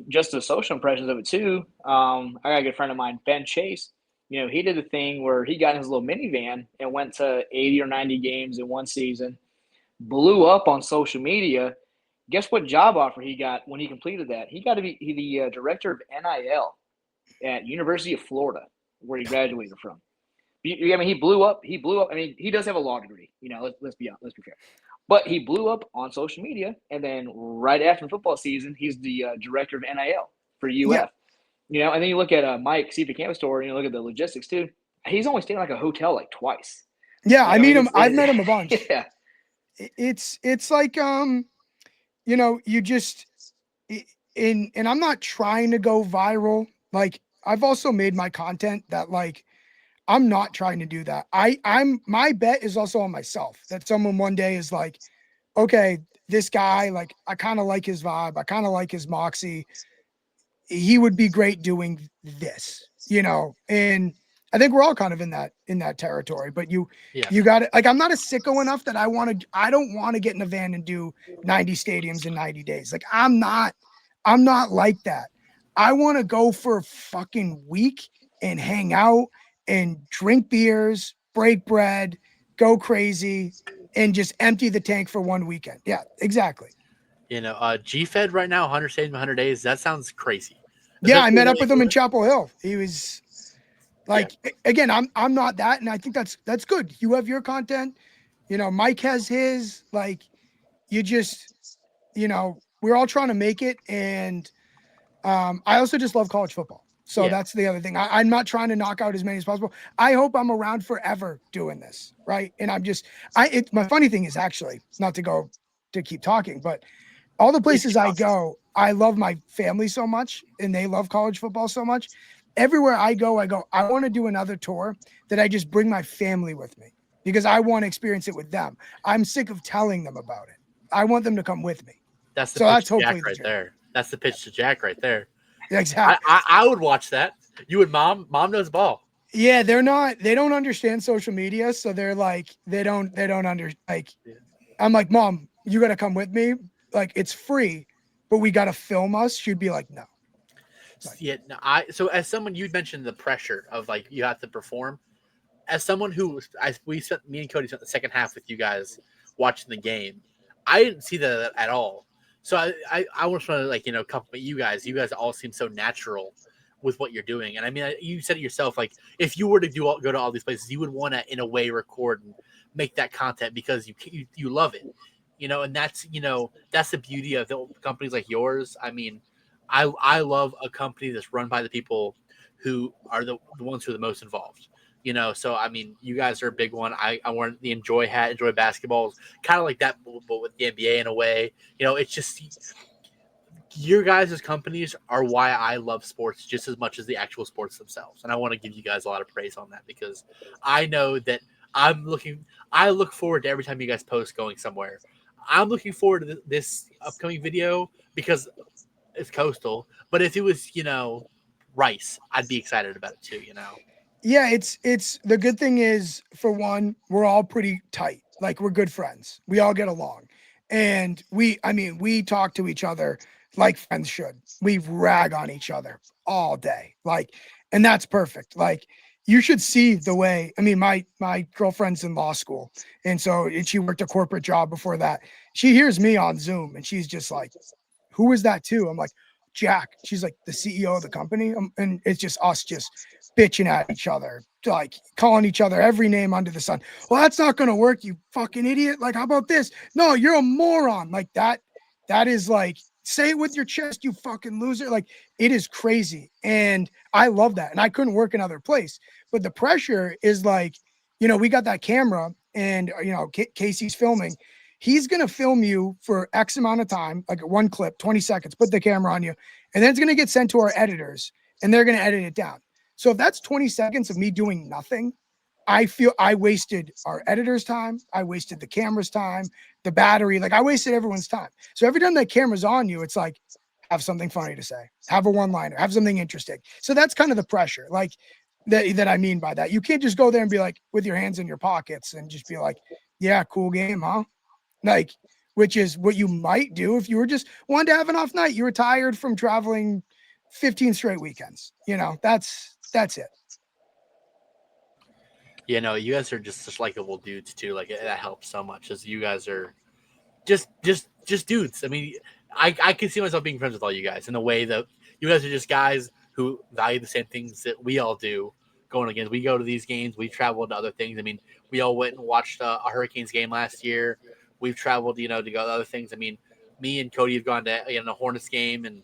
just the social impressions of it too. I got a good friend of mine, Ben Chase. He did a thing where he got in his little minivan and went to 80 or 90 games in one season, blew up on social media. Guess what job offer he got when he completed that? He got to be the director of NIL at University of Florida, where he graduated from. He blew up. He does have a law degree. Let's be fair. But he blew up on social media, and then right after the football season, he's the director of NIL for UF. Yeah. And then you look at Mike, see the campus store, and you look at the logistics too. He's only staying like a hotel like twice. Yeah, I meet him. I've met him a bunch. Yeah, it's like you just and I'm not trying to go viral. Like I've also made my content that like I'm not trying to do that. My bet is also on myself that someone one day is like, okay, this guy, like I kind of like his vibe. I kind of like his moxie. He would be great doing this, and I think we're all kind of in that territory, but you got it. Like, I'm not a sicko enough that I don't want to get in a van and do 90 stadiums in 90 days. Like I'm not like that. I want to go for a fucking week and hang out and drink beers, break bread, go crazy, and just empty the tank for one weekend. Yeah, exactly. G-Fed right now, 100 stadiums, 100 days. That sounds crazy. Yeah, I met up with him in Chapel Hill. He was like, again, I'm not that. And I think that's good. You have your content, Mike has his, like, you just, we're all trying to make it. And I also just love college football. So that's the other thing. I'm not trying to knock out as many as possible. I hope I'm around forever doing this. Right. And my funny thing is actually not to keep talking, but all the places I go, I love my family so much and they love college football so much. Everywhere I go, I want to do another tour that I just bring my family with me because I want to experience it with them. I'm sick of telling them about it. I want them to come with me. That's the pitch to Jack right there. That's the pitch to Jack right there. Yeah, exactly. I would watch that. You would mom knows ball. Yeah, they don't understand social media. So they're like, I'm like, Mom, you got to come with me. Like it's free, but we got to film us. She'd be like, no. So as someone, you mentioned the pressure of like you have to perform. As someone me and Cody spent the second half with you guys watching the game. I didn't see that at all. So I was trying to compliment you guys. You guys all seem so natural with what you're doing. And you said it yourself. Like if you were to go to all these places, you would want to in a way record and make that content because you love it. And that's the beauty of the companies like yours. I love a company that's run by the people who are the ones who are the most involved. So you guys are a big one. I want the Enjoy hat, Enjoy basketball, kind of like that, but with the NBA in a way. It's just your guys' companies are why I love sports just as much as the actual sports themselves. And I want to give you guys a lot of praise on that because I know that I look forward to every time you guys post going somewhere. I'm looking forward to this upcoming video because it's Coastal. But if it was, Rice, I'd be excited about it too, Yeah, it's the good thing is, for one, we're all pretty tight. Like we're good friends. We all get along. And we talk to each other like friends should. We rag on each other all day. Like, and that's perfect. Like, you should see the way, my girlfriend's in law school. And she worked a corporate job before that. She hears me on Zoom and she's just like, who is that too? I'm like, Jack. She's like, the CEO of the company. And it's just us just bitching at each other, like calling each other every name under the sun. Well, that's not going to work, you fucking idiot. Like, how about this? No, you're a moron. Like that is like, say it with your chest, you fucking loser. Like, it is crazy. And I love that. And I couldn't work another place. But the pressure is like, we got that camera and, Casey's filming. He's going to film you for X amount of time, like one clip, 20 seconds, put the camera on you. And then it's going to get sent to our editors and they're going to edit it down. So if that's 20 seconds of me doing nothing, I feel I wasted our editor's time. I wasted the camera's time, the battery. Like, I wasted everyone's time. So every time that camera's on you, it's like, have something funny to say, have a one-liner, have something interesting. So that's kind of the pressure, like that I mean by that. You can't just go there and be like, with your hands in your pockets and just be like, yeah, cool game, huh? Like, which is what you might do if you were just wanted to have an off night. You were tired from traveling 15 straight weekends. That's it. You guys are just such likable dudes too. Like, that helps so much, as you guys are just dudes. I mean, I can see myself being friends with all you guys in a way that you guys are just guys who value the same things that we all do. Going against, we go to these games, we travel to other things. I mean, we all went and watched a Hurricanes game last year. We've traveled, to go to other things. I mean, me and Cody have gone to a Hornets game, and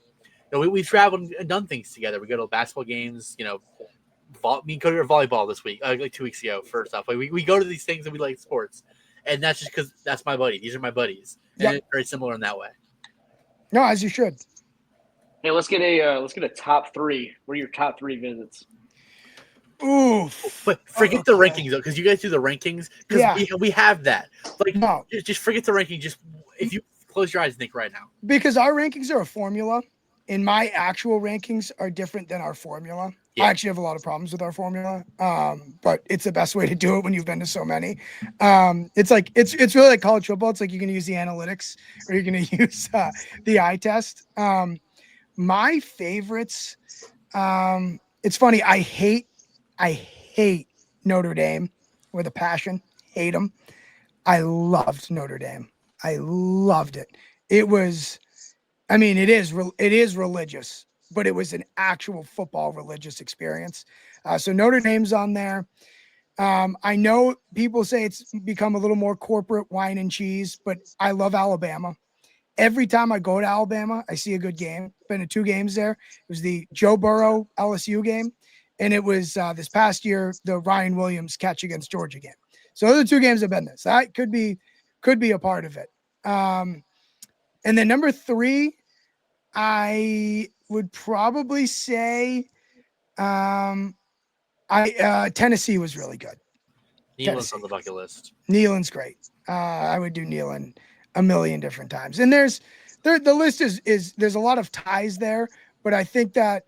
we've traveled and done things together. We go to basketball games. Me and Cody were volleyball this week, like 2 weeks ago. First off, we go to these things and we like sports, and that's just because that's my buddy. These are my buddies, and It's very similar in that way. No, as you should. Hey, let's get a top three. What are your top 3 visits? Ooh, but forget the rankings though, because you guys do the rankings. Because we have that. Like, no, just forget the ranking. Just if you close your eyes and think right now, because our rankings are a formula, and my actual rankings are different than our formula. Yeah. I actually have a lot of problems with our formula, but it's the best way to do it when you've been to so many. It's like it's really like college football. It's like you're going to use the analytics or you're going to use the eye test. My favorites. It's funny. I hate Notre Dame with a passion. Hate them. I loved Notre Dame. I loved it. It was, it is religious, but it was an actual football religious experience. So Notre Dame's on there. I know people say it's become a little more corporate wine and cheese, but I love Alabama. Every time I go to Alabama, I see a good game. Been to 2 games there. It was the Joe Burrow LSU game, and it was this past year the Ryan Williams catch against Georgia game. So those are 2 games I've been there. So that could be a part of it. And then number 3, I would probably say Tennessee was really good. Neyland's on the bucket list. Neyland's great. I would do Neyland a million different times. And the list is there's a lot of ties there, but I think that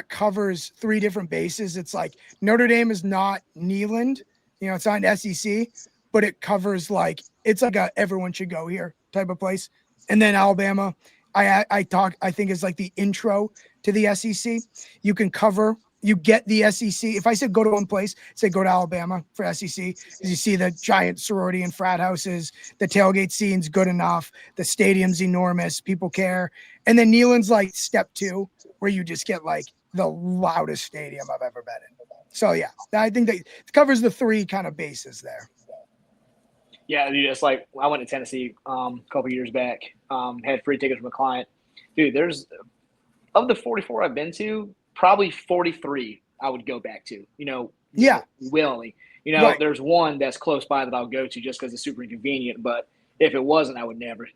covers 3 different bases. It's like Notre Dame is not Neyland, it's not an SEC, but it covers it's like a everyone should go here type of place. And then Alabama, I think is like the intro to the SEC. You get the SEC. If I said go to one place, say go to Alabama for SEC, because you see the giant sorority and frat houses, the tailgate scene's good enough, the stadium's enormous, people care. And then Neyland's like step 2, where you just get like the loudest stadium I've ever been in. So yeah, I think that it covers the 3 kind of bases there. Yeah, dude, it's like I went to Tennessee a couple years back, had free tickets from a client. Dude, there's of the 44 I've been to, probably 43 I would go back to, willingly. Right. There's one that's close by that I'll go to just because it's super inconvenient. But if it wasn't, I would never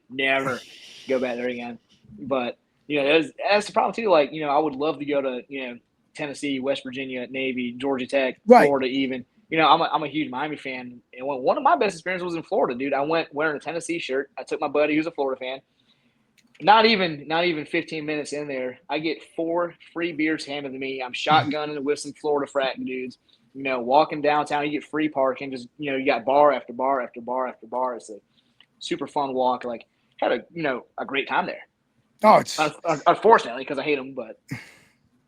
go back there again. But, that's the problem too. Like, I would love to go to, Tennessee, West Virginia, Navy, Georgia Tech, Florida even. I'm a huge Miami fan. And one of my best experiences was in Florida, dude. I went wearing a Tennessee shirt. I took my buddy who's a Florida fan. Not even 15 minutes in there, I get 4 free beers handed to me. I'm shotgunning with some Florida frat dudes. Walking downtown, you get free parking. Just you got bar after bar after bar after bar. It's a super fun walk. Like had a great time there. Oh, it's Unfortunately, because I hate them, but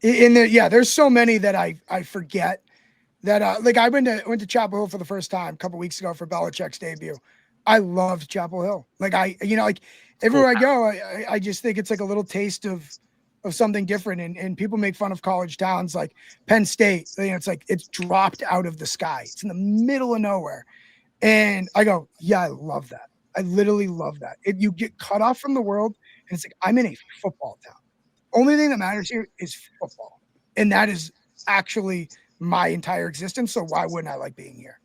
in there. Yeah, there's so many that I forget that. Like I went to Chapel Hill for the first time a couple weeks ago for Belichick's debut. I loved Chapel Hill. Like like everywhere I go, I just think it's like a little taste of something different. And people make fun of college towns like Penn State. It's like it's dropped out of the sky. It's in the middle of nowhere. And I go, yeah, I love that. I literally love that. You get cut off from the world, and it's like I'm in a football town. Only thing that matters here is football, and that is actually my entire existence. So why wouldn't I like being here?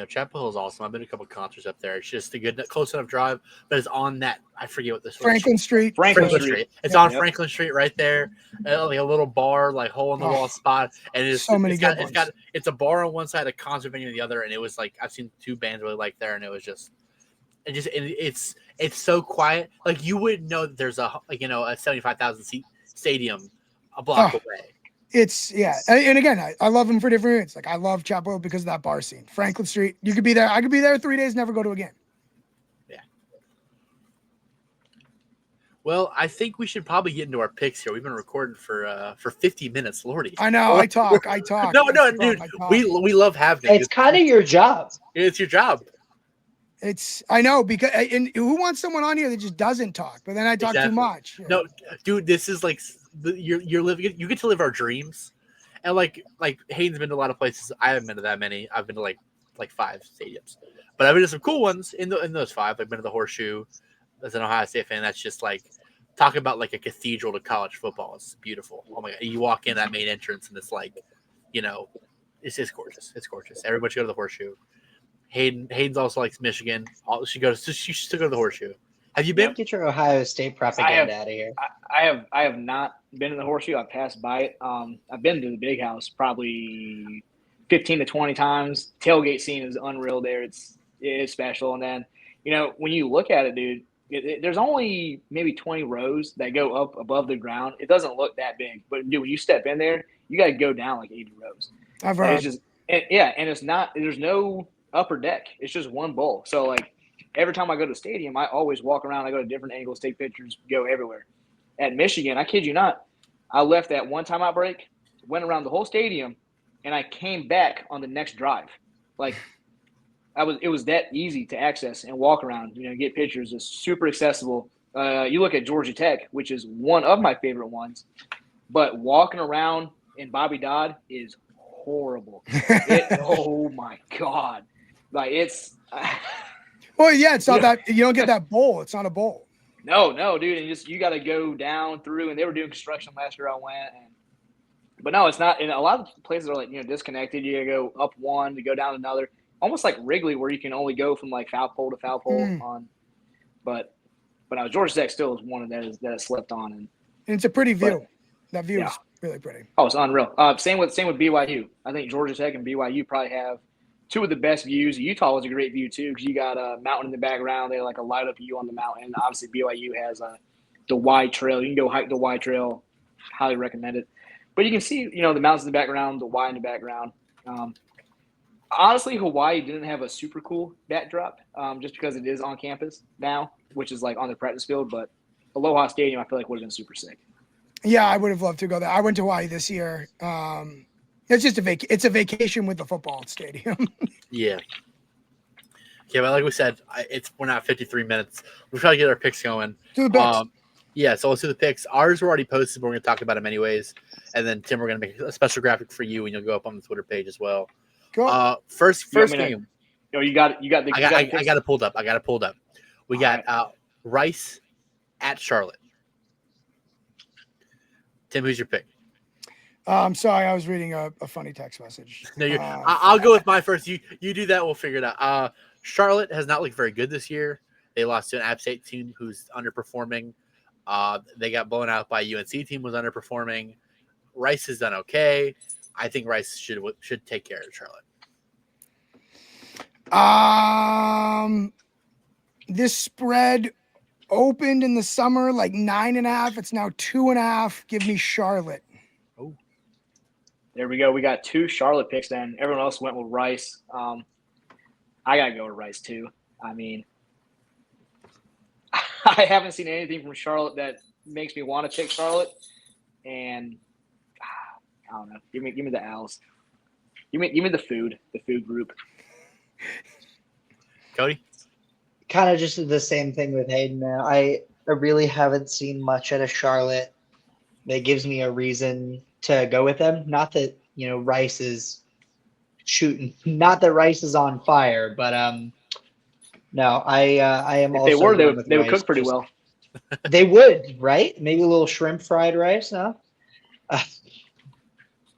Chapel Hill is awesome. I've been to a couple of concerts up there. It's just a good, close enough drive, but it's on that. I forget what this Franklin Street. Franklin Street. It's on Franklin Street right there, like a little bar, like hole in the wall spot, and it's so many good ones. It's a bar on one side, a concert venue on the other, and it was like I've seen two bands really like there, and it was just. It's so quiet. Like you wouldn't know that there's a 75,000 seat stadium a block away. It's and again, I love them for different reasons. Like I love Chapel Hill because of that bar scene. Franklin Street, you could be there. I could be there 3 days, never go to again. Yeah. Well, I think we should probably get into our picks here. We've been recording for 50 minutes, Lordy. I know. I talk. No, dude. We love having it. It's kind of your job. It's your job. I know because and who wants someone on here that just doesn't talk? But then I talk too much. No, dude, this is like you're living. You get to live our dreams, and like Hayden's been to a lot of places. I haven't been to that many. I've been to like 5 stadiums, but I've been to some cool ones in those 5. I've been to the Horseshoe as an Ohio State fan. That's just like talk about like a cathedral to college football. It's beautiful. Oh my god, you walk in that main entrance and it's like, it's just gorgeous. It's gorgeous. Everybody should go to the Horseshoe. Hayden's also likes Michigan. She should still go to the Horseshoe. Have you been? Get your Ohio State propaganda out of here. I have not been in the Horseshoe. I've passed by it. I've been to the Big House probably 15 to 20 times. Tailgate scene is unreal there. It is special. And then, when you look at it, dude, there's only maybe 20 rows that go up above the ground. It doesn't look that big, but dude, when you step in there, you got to go down like 80 rows. I've heard. It's just, and it's not. There's no upper deck. It's just one bowl. So like every time I go to the stadium, I always walk around. I go to different angles, take pictures, go everywhere. At Michigan, I kid you not, I left that one timeout break, went around the whole stadium, and I came back on the next drive. Like it was that easy to access and walk around, get pictures. It's super accessible. You look at Georgia Tech, which is one of my favorite ones, but walking around in Bobby Dodd is horrible. Oh my God. Like it's well, yeah, it's not that you don't get that bowl. It's not a bowl. No, dude, and you got to go down through. And they were doing construction last year. I went, but no, it's not. And a lot of places are like disconnected. You got to go up one to go down another, almost like Wrigley, where you can only go from like foul pole to foul pole on. But no, Georgia Tech still is one that has slept on, and it's a pretty view. That view is really pretty. Oh, it's unreal. Same with BYU. I think Georgia Tech and BYU probably have 2 of the best views. Utah was a great view too because you got a mountain in the background. They like a light up view on the mountain. Obviously, BYU has the Y Trail. You can go hike the Y Trail. Highly recommend it. But you can see the mountains in the background, the Y in the background. Honestly, Hawaii didn't have a super cool backdrop just because it is on campus now, which is like on the practice field. But Aloha Stadium, I feel like would have been super sick. Yeah, I would have loved to go there. I went to Hawaii this year. It's just it's a vacation with the football stadium. Yeah. Yeah, but like we said, we're not 53 minutes. We're trying to get our picks going. Do the picks. Yeah, so let's do the picks. Ours were already posted, but we're going to talk about them anyways. And then, Tim, we're going to make a special graphic for you, and you'll go up on the Twitter page as well. Cool. First game. You got the. I got it pulled up. We got Rice at Charlotte. Tim, who's your pick? I'm sorry, I was reading a funny text message. No, I'll go with my first. You do that. We'll figure it out. Charlotte has not looked very good this year. They lost to an App State team who's underperforming. They got blown out by UNC team was underperforming. Rice has done okay. I think Rice should take care of Charlotte. This spread opened in the summer like 9.5. It's now 2.5. Give me Charlotte. Oh, there we go. We got 2 Charlotte picks. Then everyone else went with Rice. I gotta go with Rice too. I mean, I haven't seen anything from Charlotte that makes me want to take Charlotte. And I don't know. Give me the Owls. Give me the food group. Cody? Kind of just the same thing with Hayden, man. I really haven't seen much out of Charlotte that gives me a reason to go with them. Not that, Rice is shooting, not that Rice is on fire, but no, I am If also they were, going with they would Rice. cook pretty well. They would, right? Maybe a little shrimp fried rice, no?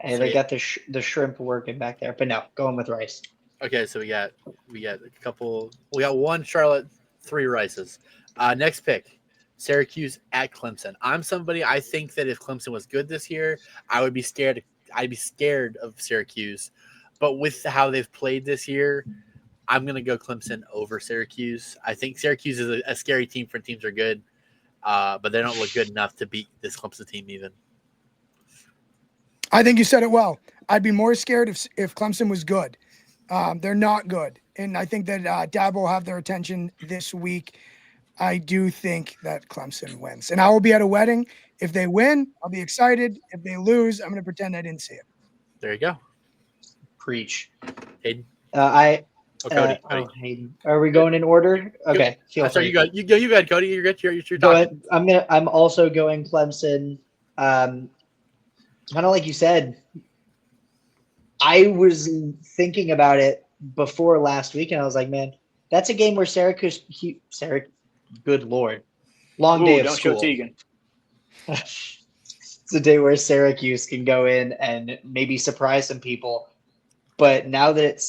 Hey, they got the shrimp working back there, but no, going with Rice. Okay, so we got a couple. We got one Charlotte, 3 Rices. Next pick, Syracuse at Clemson. I think that if Clemson was good this year, I would be scared. I'd be scared of Syracuse, but with how they've played this year, I'm gonna go Clemson over Syracuse. I think Syracuse is a scary team when teams are good, but they don't look good enough to beat this Clemson team even. I think you said it well. I'd be more scared if Clemson was good. They're not good. And I think that Dabo will have their attention this week. I do think that Clemson wins. And I will be at a wedding. If they win, I'll be excited. If they lose, I'm going to pretend I didn't see it. There you go. Preach. Hayden? Cody. Hayden. Are we going in order? Okay. Sorry, you go. You go ahead, Cody. You're talking. Go ahead. I'm also going Clemson. Kind of like you said, I was thinking about it before last week, and I was like, man, that's a game where Syracuse, good Lord, long day of don't school. Show Tegan. It's a day where Syracuse can go in and maybe surprise some people. But now that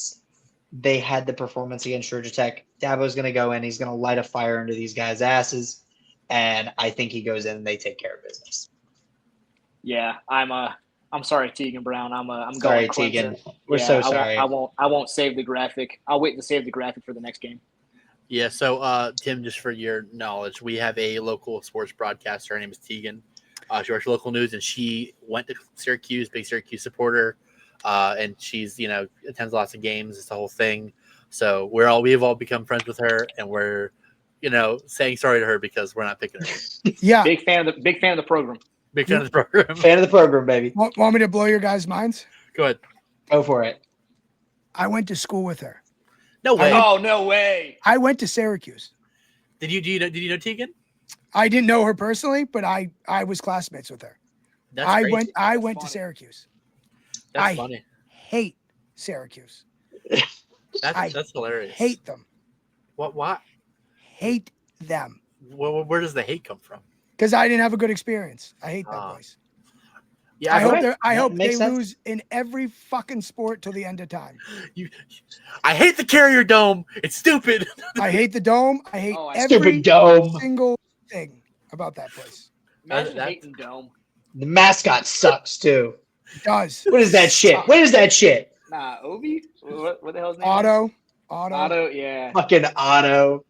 they had the performance against Georgia Tech, Dabo's going to go in. He's going to light a fire under these guys' asses, and I think he goes in and they take care of business. Yeah, I'm sorry, Tegan Brown. I'm sorry, going Clemson. Tegan. We're so sorry. I won't save the graphic. I'll wait to save the graphic for the next game. Yeah. So, Tim, just for your knowledge, we have a local sports broadcaster. Her name is Tegan. She works local news, and she went to Syracuse, big Syracuse supporter, and she's attends lots of games. It's the whole thing. So we've all become friends with her, and we're saying sorry to her because we're not picking her. Yeah. Big fan of the program. Big fan of the program. Fan of the program, baby. Want me to blow your guys' minds? Go ahead. Go for it. I went to school with her. No way. Oh, no way. I went to Syracuse. Did you know Tegan? I didn't know her personally, but I was classmates with her. That's crazy. I went funny. to Syracuse. That's funny. Hate Syracuse. That's hilarious. Hate them. What? Hate them. Where does the hate come from? Because I didn't have a good experience. I hate that place. Yeah, I hope they sense. lose in every fucking sport till the end of time. I hate the Carrier Dome. It's stupid. I hate the dome. I hate every Stupid dome. single thing about that place. Imagine hating Dome. The mascot sucks too. It does. What is that shit? What is that shit? Nah, Obi? What the hell's name? Otto. Yeah. Fucking Otto.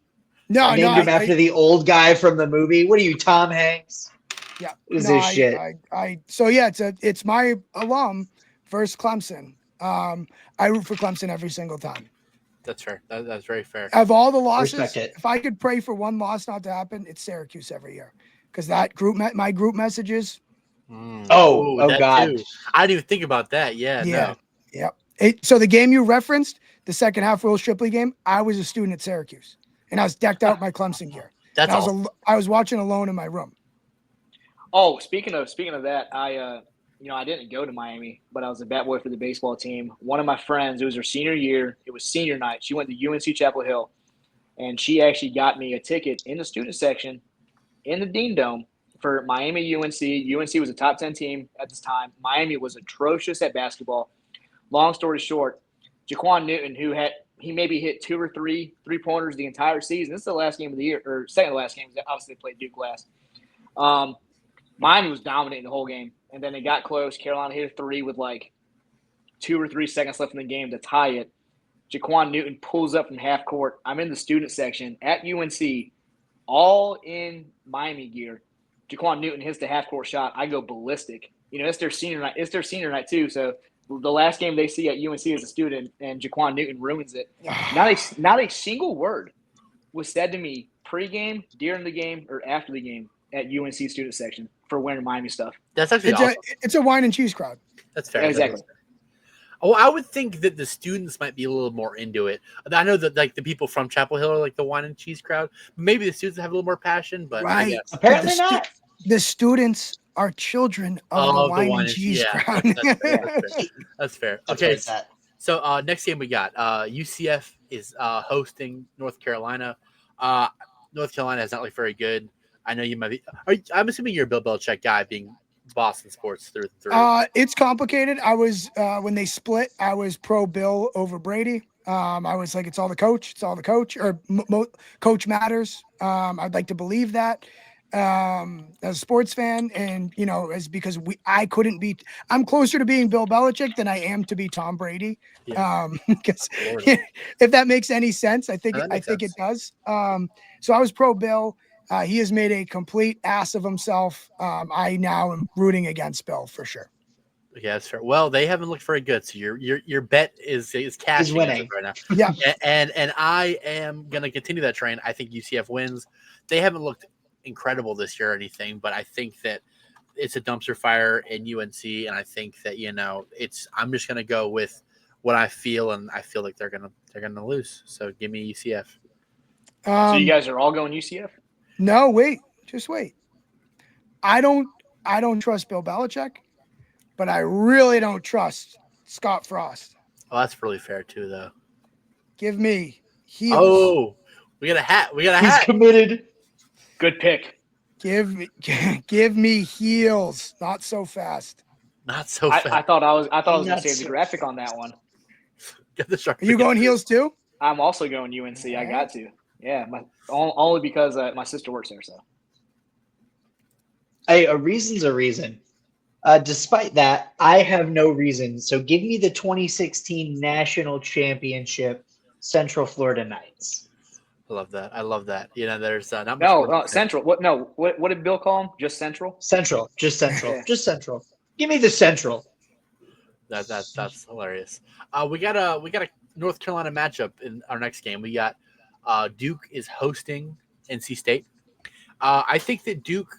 No, Named him after the old guy from the movie. What are you, Tom Hanks? Yeah. What is this shit? So yeah, it's my alum versus Clemson. I root for Clemson every single time. That's fair. That's very fair. Of all the losses, Respect it. if I could pray for one loss not to happen, it's Syracuse every year. Because that my group messages. Oh God. Too. I didn't even think about that. Yeah. No. Yeah. So the game you referenced, the second half Will Shipley game, I was a student at Syracuse. And I was decked out in my Clemson gear. I was watching alone in my room. Oh, speaking of that, I didn't go to Miami, but I was a bat boy for the baseball team. One of my friends, it was her senior year. It was senior night. She went to UNC Chapel Hill, and she actually got me a ticket in the student section in the Dean Dome for Miami UNC. UNC was a top 10 team at this time. Miami was atrocious at basketball. Long story short, Jaquan Newton, he maybe hit 2 or 3 3-pointers the entire season. This is the last game of the year, or second to last game. Obviously, they played Duke last. Miami was dominating the whole game, and then it got close. Carolina hit a 3 with like 2 or 3 seconds left in the game to tie it. Jaquan Newton pulls up from half court. I'm in the student section at UNC, all in Miami gear. Jaquan Newton hits the half court shot. I go ballistic. It's their senior night. It's their senior night too. So the last game they see at UNC as a student, and Jaquan Newton ruins it. Not a single word was said to me pregame, during the game, or after the game at UNC student section for wearing Miami stuff. That's actually awesome. It's a wine and cheese crowd. That's fair. Yeah, exactly. Oh, I would think that the students might be a little more into it. I know that like the people from Chapel Hill are like the wine and cheese crowd. Maybe the students have a little more passion, but I Right. guess. Apparently not. The students are children of the wine and cheese crowd. That's fair. That's Okay, right, so next game we got UCF is hosting North Carolina. North Carolina is not like very good. I know you might be. I'm assuming you're a Bill Belichick guy, being Boston sports through and through. It's complicated. I was when they split, I was pro Bill over Brady. I was like, it's all the coach. It's all the coach, or coach matters. I'd like to believe that as a sports fan, and as because I couldn't beat. I'm closer to being Bill Belichick than I am to be Tom Brady. Because if that makes any sense, I think it does. So I was pro Bill. He has made a complete ass of himself. I now am rooting against Bill for sure. Yeah, that's fair. Well, they haven't looked very good, so your bet is cashing. He's winning right now. Yeah, and I am gonna continue that train. I think UCF wins. They haven't looked incredible this year or anything, but I think that it's a dumpster fire in UNC, and I think that I'm just gonna go with what I feel, and I feel like they're gonna lose. So give me UCF. So you guys are all going UCF? No, just wait. I don't trust Bill Belichick, but I really don't trust Scott Frost. Oh, that's really fair too, though. Give me heels. Oh, we got a hat. He's committed. Good pick. Give me heels. Not so fast. Not so fast. I thought I was gonna save the graphic on that one. Get the shark. Are you going heels too? I'm also going UNC. I got to. Yeah, only because my sister works there. So, hey, a reason's a reason. Despite that, I have no reason. So give me the 2016 National Championship Central Florida Knights. I love that. There's not much. No, Central. What? No, what did Bill call them? Just Central. Central, just Central, just Central. Give me the Central. That's hilarious. We got a North Carolina matchup in our next game. We got. Duke is hosting NC State. I think that Duke,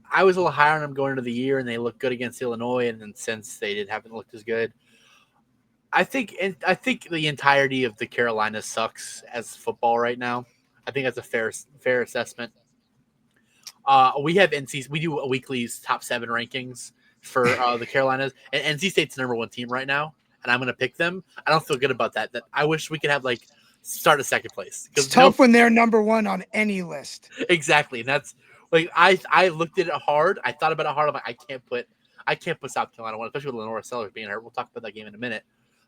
I was a little higher on them going into the year, and they looked good against Illinois, and then since they haven't looked as good. I think the entirety of the Carolina sucks as football right now. I think that's a fair assessment. We have NC's. We do a weekly top 7 rankings for the Carolinas, and NC State's the number 1 team right now, and I'm going to pick them. I don't feel good about that. That I wish we could have start a second place. It's tough when they're number 1 on any list. Exactly. And that's like I looked at it hard. I thought about it hard. I'm like, I can't put South Carolina 1, especially with Lenora Sellers being hurt. We'll talk about that game in a minute.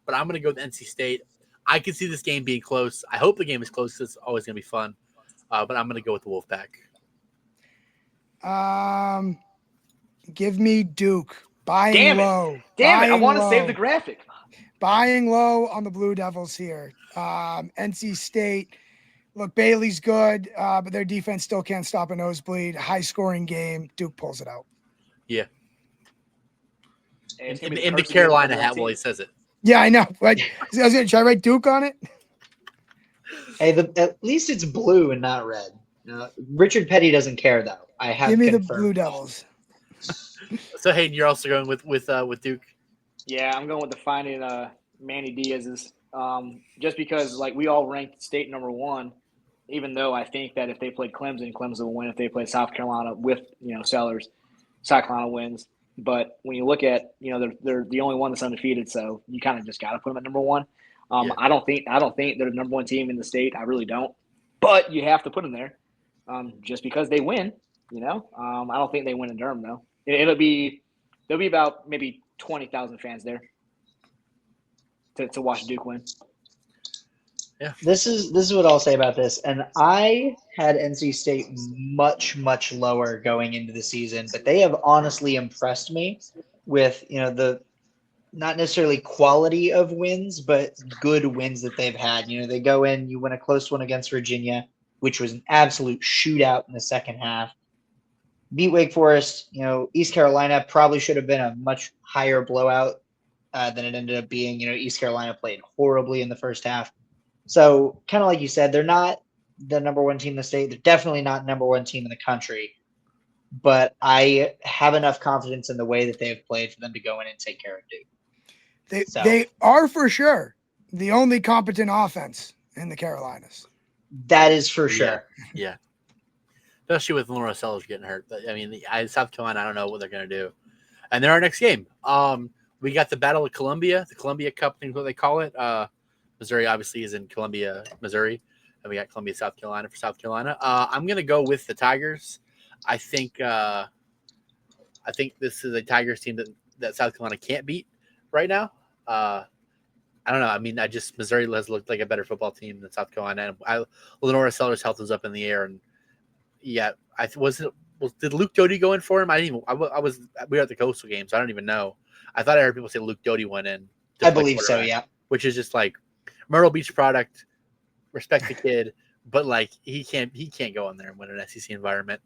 But I'm gonna go with NC State. I can see this game being close. I hope the game is close because it's always gonna be fun. But I'm gonna go with the Wolfpack. Give me Duke. Buying low. Damn it. I want to save the graphic. Buying low on the Blue Devils here. NC State, look, Bailey's good, but their defense still can't stop a nosebleed. High-scoring game. Duke pulls it out. Yeah. In the Carolina hat while he says it. Yeah, I know. But should I write Duke on it? Hey, at least it's blue and not red. Richard Petty doesn't care, though. I have Give me confirmed. the Blue Devils. So, Hayden, you're also going with Duke? Yeah, I'm going with the Finding Manny Diaz's. Just because we all ranked State number 1, even though I think that if they played Clemson will win. If they play South Carolina with Sellers, South Carolina wins. But when you look at they're the only one that's undefeated, so you kind of just got to put them at number 1. I don't think they're the number 1 team in the state. I really don't. But you have to put them there, just because they win. I don't think they win in Durham though. There'll be about maybe 20,000 fans there to watch Duke win. Yeah. This is what I'll say about this. And I had NC State much, much lower going into the season, but they have honestly impressed me with, the not necessarily quality of wins, but good wins that they've had. They go in, you win a close one against Virginia, which was an absolute shootout in the second half. Beat Wake Forest, East Carolina probably should have been a much higher blowout than it ended up being. East Carolina played horribly in the first half. So kind of like you said, they're not the number one team in the state. They're definitely not number one team in the country. But I have enough confidence in the way that they have played for them to go in and take care of Duke. They are for sure the only competent offense in the Carolinas. That is for sure. Yeah. Especially with Laura Sellers getting hurt. But, I mean, South Carolina, I don't know what they're going to do. And then our next game, we got the Battle of Columbia, the Columbia Cup, I think what they call it. Missouri obviously is in Columbia, Missouri. And we got Columbia, South Carolina for South Carolina. I'm going to go with the Tigers. I think this is a Tigers team that South Carolina can't beat right now. I don't know. I mean, Missouri has looked like a better football team than South Carolina. And Lenora Sellers' health is up in the air, and yeah, did Luke Doty go in for him? We were at the Coastal game, so I don't even know. I thought I heard people say Luke Doty went in. I believe so, yeah. Which is just like Myrtle Beach product. Respect the kid, but like he can't go in there and win an SEC environment.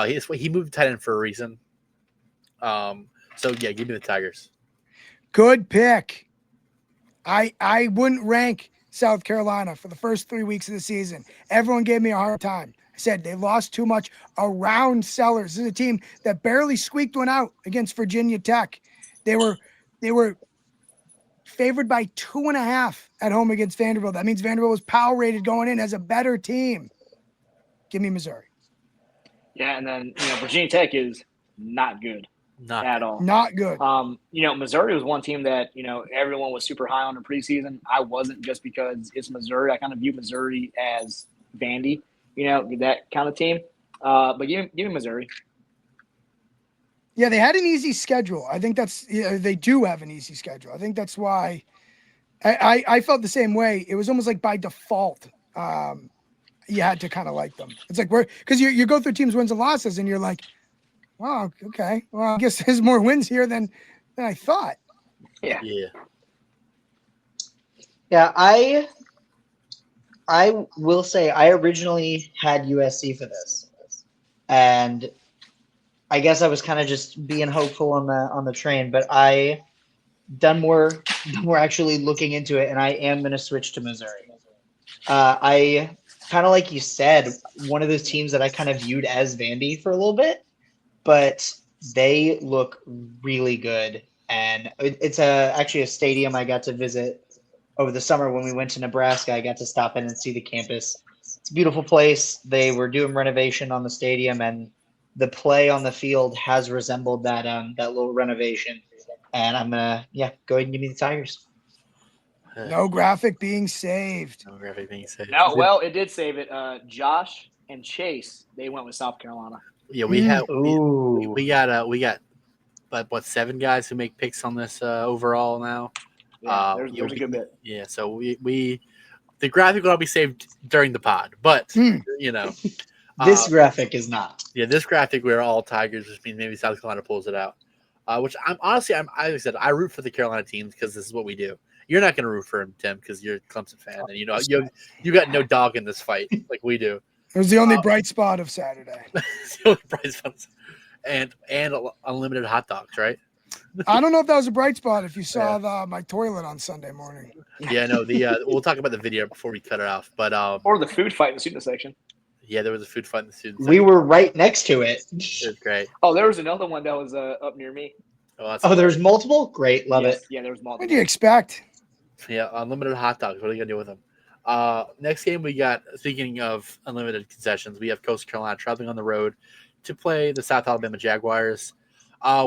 He moved tight end for a reason. So yeah, give me the Tigers. Good pick. I wouldn't rank South Carolina for the first 3 weeks of the season. Everyone gave me a hard time. I said they lost too much around Sellers. This is a team that barely squeaked one out against Virginia Tech. They were favored by 2.5 at home against Vanderbilt. That means Vanderbilt was power rated going in as a better team. Give me Missouri. Yeah, and then Virginia Tech is not good at all. Not good. Missouri was one team that everyone was super high on in preseason. I wasn't, just because it's Missouri. I kind of view Missouri as Vandy, that kind of team. But give me Missouri. Yeah, they had an easy schedule. I think they do have an easy schedule. I think that's why I felt the same way. It was almost like by default. You had to kind of like them. It's like because you go through teams' wins and losses, and you're like, wow, okay. Well, I guess there's more wins here than I thought. Yeah. Yeah, I will say I originally had USC for this, and I guess I was kind of just being hopeful on the train, but I done more actually looking into it, and I am going to switch to Missouri. I kind of, like you said, one of those teams that I kind of viewed as Vandy for a little bit, but they look really good. And it's actually a stadium I got to visit over the summer when we went to Nebraska. I got to stop in and see the campus. It's a beautiful place. They were doing renovation on the stadium, and the play on the field has resembled that little renovation. And I'm gonna go ahead and give me the Tigers. No graphic being saved. No, well, it did save it. Josh and Chase, they went with South Carolina. Yeah, we got what 7 guys who make picks on this overall now. Yeah, there's a good bit. Yeah, so we the graphic will be saved during the pod, but this graphic is not. Yeah, this graphic we're all Tigers, which means maybe South Carolina pulls it out. Which I'm honestly, like I said, I root for the Carolina teams because this is what we do. You're not going to root for him, Tim, because you're a Clemson fan, and you got no dog in this fight like we do. It was the only bright spot of Saturday. It's the only bright spot, and unlimited hot dogs, right? I don't know if that was a bright spot. If you saw my toilet on Sunday morning. Yeah, no. We'll talk about the video before we cut it off, but or the food fight in the student section. Yeah, there was a food fight in the student section. We were right next to it. It was great. Oh, there was another one that was up near me. There's multiple? Great, love it. Yeah, there was multiple. What do you expect? Yeah, unlimited hot dogs. What are you gonna do with them? Next game we got. Speaking of unlimited concessions, we have Coastal Carolina traveling on the road to play the South Alabama Jaguars.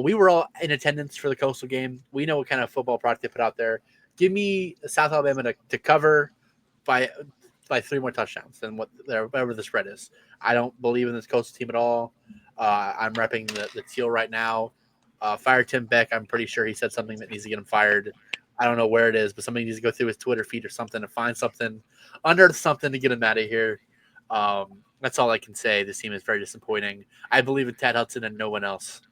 We were all in attendance for the Coastal game. We know what kind of football product they put out there. Give me South Alabama to cover by 3 more touchdowns than whatever the spread is. I don't believe in this Coastal team at all. I'm repping the teal right now. Fire Tim Beck. I'm pretty sure he said something that needs to get him fired. I don't know where it is, but somebody needs to go through his Twitter feed or something to find something, unearth something to get him out of here. That's all I can say. This team is very disappointing. I believe in Tad Hudson and no one else.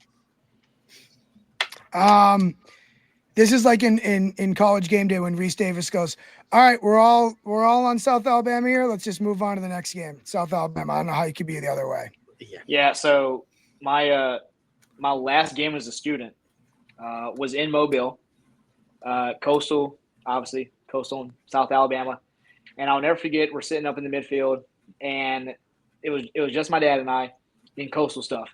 This is like in College Game Day when Reese Davis goes, all right, we're all on South Alabama here. Let's just move on to the next game. South Alabama. I don't know how you could be the other way. Yeah. So my last game as a student was in Mobile, Coastal, obviously Coastal in South Alabama, and I'll never forget. We're sitting up in the midfield. and it was just my dad and I in Coastal stuff.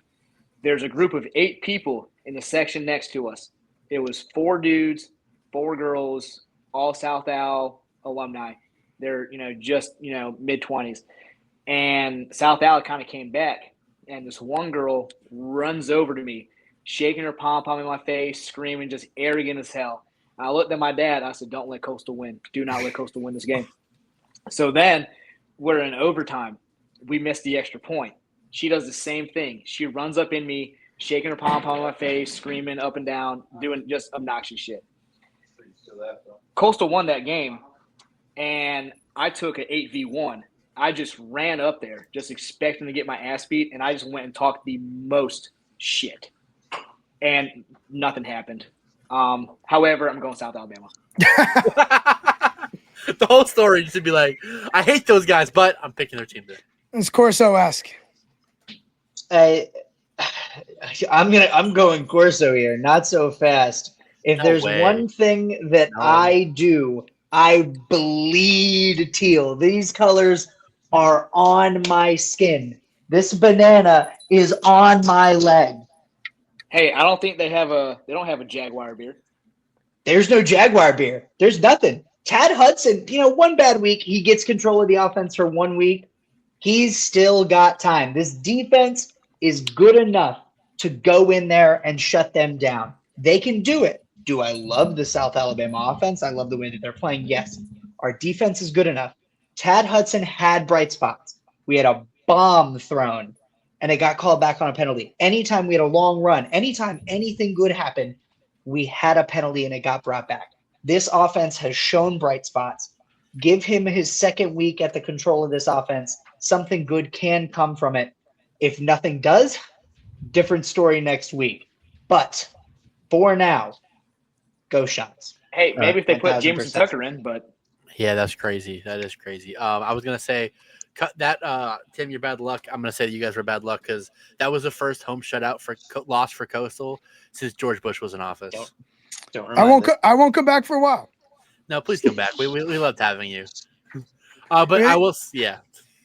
There's a group of 8 people in the section next to us. It was 4 dudes, 4 girls, all South Al alumni. They're, just, mid-20s. And South Al kind of came back, and this one girl runs over to me, shaking her pom-pom in my face, screaming, just arrogant as hell. And I looked at my dad. I said, don't let Coastal win. Do not let Coastal win this game. So then we're in overtime. We missed the extra point. She does the same thing. She runs up in me, shaking her pom-pom in my face, screaming up and down, doing just obnoxious shit. Coastal won that game, and I took an 8v1. I just ran up there, just expecting to get my ass beat, and I just went and talked the most shit. And nothing happened. However, I'm going South Alabama. The whole story should be like, I hate those guys, but I'm picking their team there. It's Corso-esque. I'm going Corso here, not so fast. If No there's way. one thing that No. I do, I bleed teal. These colors are on my skin. This banana is on my leg. Hey, I don't think they don't have a Jaguar beer. There's no Jaguar beer. There's nothing. Tad Hudson, one bad week, he gets control of the offense for 1 week. He's still got time. This defense is good enough to go in there and shut them down. They can do it. Do I love the South Alabama offense? I love the way that they're playing. Yes. Our defense is good enough. Tad Hudson had bright spots. We had a bomb thrown, and it got called back on a penalty. Anytime we had a long run, anytime anything good happened, we had a penalty and it got brought back. This offense has shown bright spots. Give him his second week at the control of this offense. Something good can come from it. If nothing does, different story next week. But for now, go Shots. Hey, maybe if they put 1000%. Jameson Tucker in, but Yeah, that's crazy. That is crazy. I was gonna say, cut that. Tim, you're bad luck. I'm gonna say that you guys were bad luck because that was the first home shutout loss for Coastal since George Bush was in office. Don't I won't come back for a while. No, please come back. We loved having you. But I will. Yeah,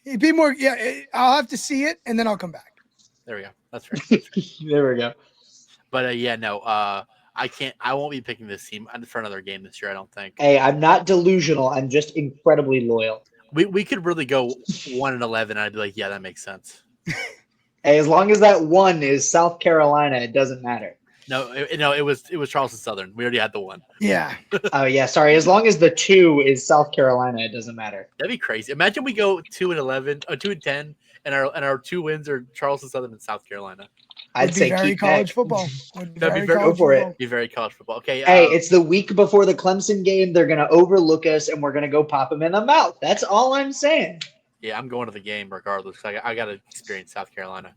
It'd be more. Yeah, I'll have to see it and then I'll come back. there we go. That's right. There we go. But no. I can't. I won't be picking this team for another game this year. I don't think. Hey, I'm not delusional. I'm just incredibly loyal. We could really go 1-11. I'd be like, yeah, that makes sense. Hey, as long as that 1 is South Carolina, it doesn't matter. No, it was Charleston Southern. We already had the 1. Yeah. Oh yeah, sorry. As long as the 2 is South Carolina, it doesn't matter. That'd be crazy. Imagine we go 2-11, 2-10, and our 2 wins are Charleston Southern and South Carolina. I'd say very keep college that. football. That'd be very go for it. Be very college football. Okay. Hey, it's the week before the Clemson game. They're gonna overlook us, and we're gonna go pop them in the mouth. That's all I'm saying. Yeah, I'm going to the game regardless. I got to experience South Carolina.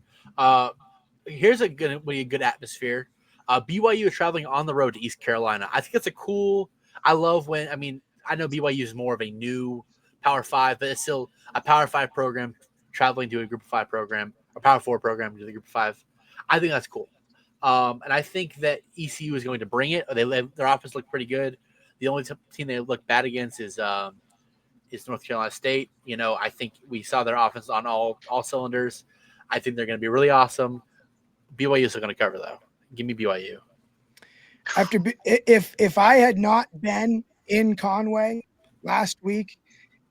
Here's a good atmosphere. BYU is traveling on the road to East Carolina. I think it's a cool. I love when. I mean, I know BYU is more of a new Power 5, but it's still a Power 5 program traveling to a Group of 5 program, or Power 4 program to the Group of 5. I think that's cool. And I think that ECU is going to bring it. Their offense looked pretty good. The only team they look bad against is North Carolina State. I think we saw their offense on all cylinders. I think they're going to be really awesome. BYU is going to cover though. Give me BYU. If I had not been in Conway last week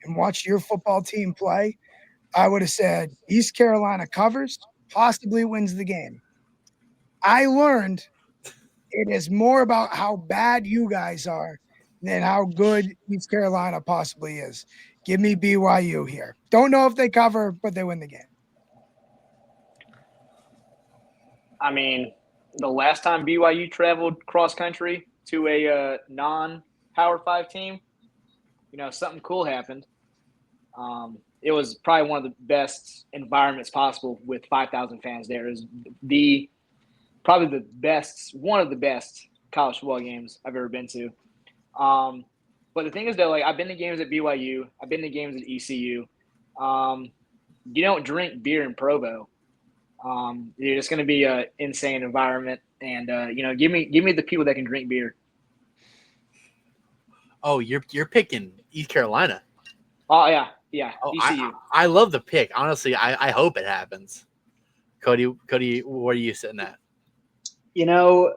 and watched your football team play, I would have said East Carolina covers, possibly wins the game. I learned it is more about how bad you guys are than how good East Carolina possibly is. Give me BYU here. Don't know if they cover, but they win the game. I mean, the last time BYU traveled cross country to a non-Power 5 team, something cool happened. It was probably one of the best environments possible with 5,000 fans there. It was probably one of the best college football games I've ever been to. But the thing is, though, I've been to games at BYU. I've been to games at ECU. You don't drink beer in Provo. It's going to be an insane environment, and give me the people that can drink beer. Oh, you're picking East Carolina. Oh yeah, Yeah, Oh, ECU. I love the pick. Honestly, I hope it happens. Cody, where are you sitting at? You know,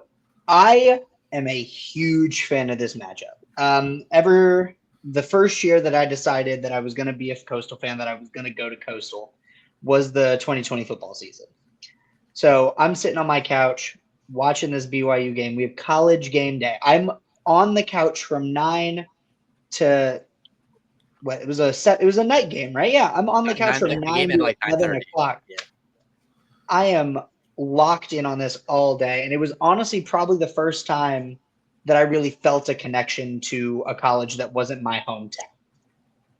I am a huge fan of this matchup. Ever the first year that I decided that I was going to be a Coastal fan, that I was going to go to Coastal, was the 2020 football season. So I'm sitting on my couch watching this BYU game. We have college game day. I'm on the couch from 9 to what? It was a night game, right? Yeah, I'm on the couch from 9 to like 11 9:30. o'clock. Yeah. I am locked in on this all day. And it was honestly probably the first time that I really felt a connection to a college that wasn't my hometown.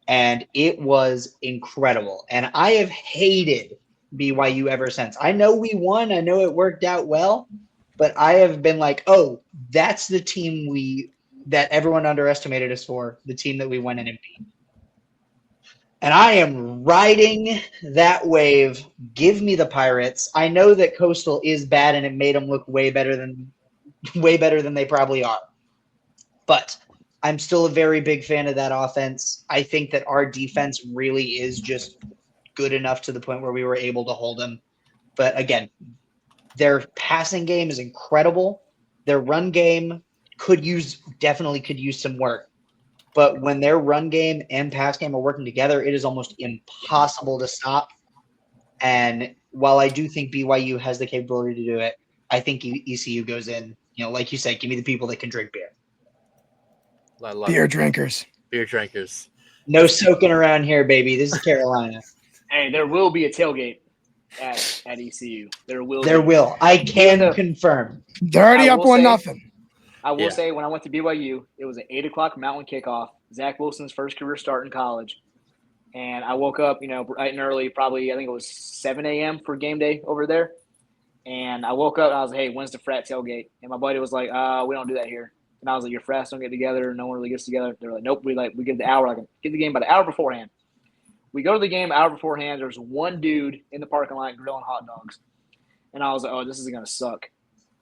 And it was incredible. And I have hated BYU ever since. I know we won. I know it worked out well. But I have been like, oh, that's the team that everyone underestimated us for, the team that we went in and beat. And I am riding that wave. Give me the Pirates. I know that Coastal is bad, and it made them look way better than they probably are. But I'm still a very big fan of that offense. I think that our defense really is just good enough to the point where we were able to hold them. But again, their passing game is incredible. Their run game definitely could use some work. But when their run game and pass game are working together, it is almost impossible to stop. And while I do think BYU has the capability to do it, I think ECU goes in, like you said, give me the people that can drink beer. I love Beer it. drinkers. Beer drinkers. No soaking around here, baby. This is Carolina. Hey, there will be a tailgate at ECU. There will. I can confirm. They're already up 1-0. I will say, when I went to BYU, it was an 8 o'clock Mountain kickoff. Zach Wilson's first career start in college. And I woke up, bright and early, probably, I think it was 7 a.m. for game day over there. And I woke up and I was like, hey, when's the frat tailgate? And my buddy was like, we don't do that here. And I was like, your frats don't get together. No one really gets together. They're like, nope, we give the hour. Get the game about an hour beforehand. We go to the game an hour beforehand. There's one dude in the parking lot grilling hot dogs. And I was like, oh, this is going to suck.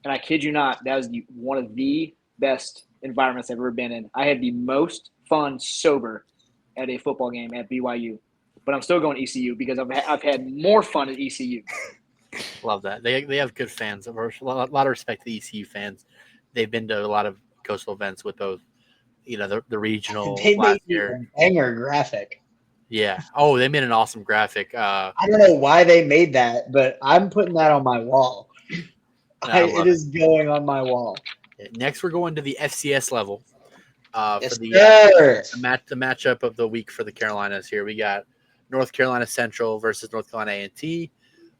And I kid you not, that was one of the best environments I've ever been in. I had the most fun sober at a football game at BYU. But I'm still going ECU because I've had more fun at ECU. Love that. They have good fans. A lot of respect to the ECU fans. They've been to a lot of Coastal events with those, the regional They last made year. a banger graphic. Yeah. Oh, they made an awesome graphic. I don't know why they made that, but I'm putting that on my wall. It is going on my wall. Next, we're going to the FCS level. Yes, for the matchup of the week for the Carolinas here. We got North Carolina Central versus North Carolina A&T.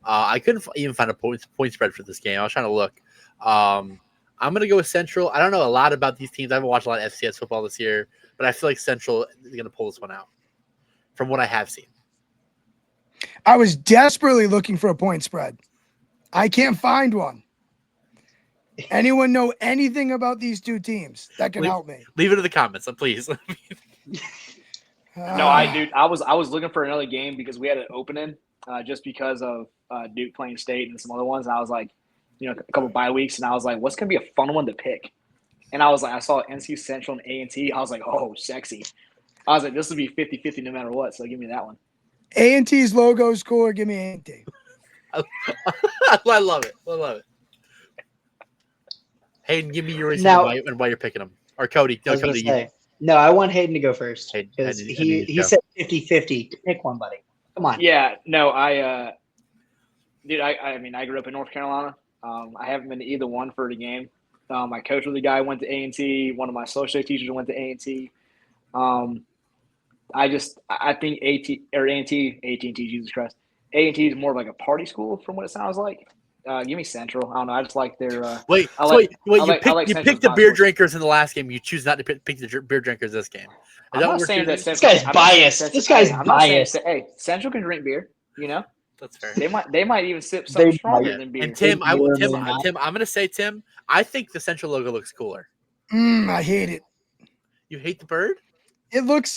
I couldn't even find a point spread for this game. I was trying to look. I'm going to go with Central. I don't know a lot about these teams. I haven't watched a lot of FCS football this year, but I feel like Central is going to pull this one out from what I have seen. I was desperately looking for a point spread. I can't find one. Anyone know anything about these two teams that can help me? Leave it in the comments, please. No, I was looking for another game because we had an opening just because of Duke playing State and some other ones. And I was like, a couple bye weeks, and I was like, what's going to be a fun one to pick? And I was like, I saw NC Central and A&T. I was like, oh, sexy. I was like, this would be 50-50 no matter what, so give me that one. A&T's logo is cooler. Give me A&T. I love it. I love it. Hayden, give me your reason why you're picking them. Or Cody. No, I want Hayden to go first because he said 50-50. Pick one, buddy. Come on. Yeah, no, I grew up in North Carolina. I haven't been to either one for the game. My coach was a guy who went to A&T. One of my social teachers went to A&T. I think A&T, Jesus Christ. A&T is more of like a party school from what it sounds like. Give me Central. I don't know. I just like their. You picked the beer drinkers in the last game. You choose not to pick the beer drinkers this game. I'm not saying that this guy's biased. This guy's biased. Hey, Central can drink beer. That's fair. They might even sip something stronger than beer. And Tim, I'm going to say, Tim, I think the Central logo looks cooler. I hate it. You hate the bird? It looks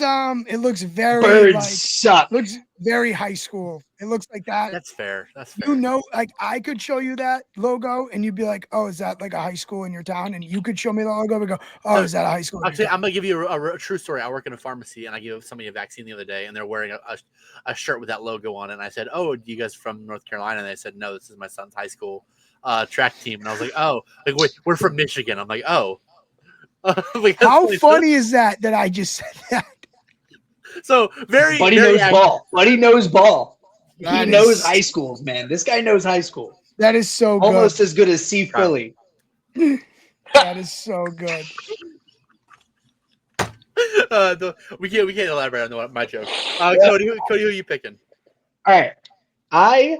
very Birds like suck. looks very high school. It looks like that. That's fair. That's fair. You know, like I could show you that logo and you'd be like, oh, is that like a high school in your town? And you could show me the logo and go, oh, So, is that a high school? in your Actually, town? I'm gonna give you a true story. I work in a pharmacy, and I gave somebody a vaccine the other day, and they're wearing a shirt with that logo on it. And I said, "Oh, you guys from North Carolina?" And they said, "No, this is my son's high school track team." And I was like, "Oh, like wait, we're from Michigan." I'm like, "Oh." Like, that's How funny. funny is that I just said that? So very, Buddy very knows ball. Buddy knows ball. He That knows is- high schools, man. This guy knows high school. That is so good. Almost as good as C. Philly. That is so good. We can't elaborate on my joke. Yeah. Cody, who are you picking? All right.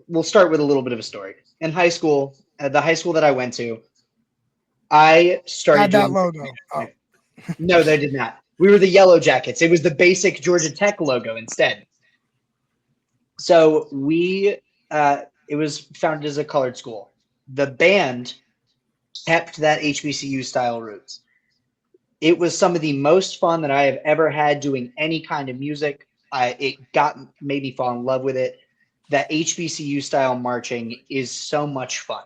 We'll start with a little bit of a story. In high school, at the high school that I went to, I started Had that doing- logo. Oh. No, they did not. We were the Yellow Jackets. It was the basic Georgia Tech logo instead. So it was founded as a colored school. The band kept that HBCU style roots. It was some of the most fun that I have ever had doing any kind of music. It made me fall in love with it. That HBCU style marching is so much fun.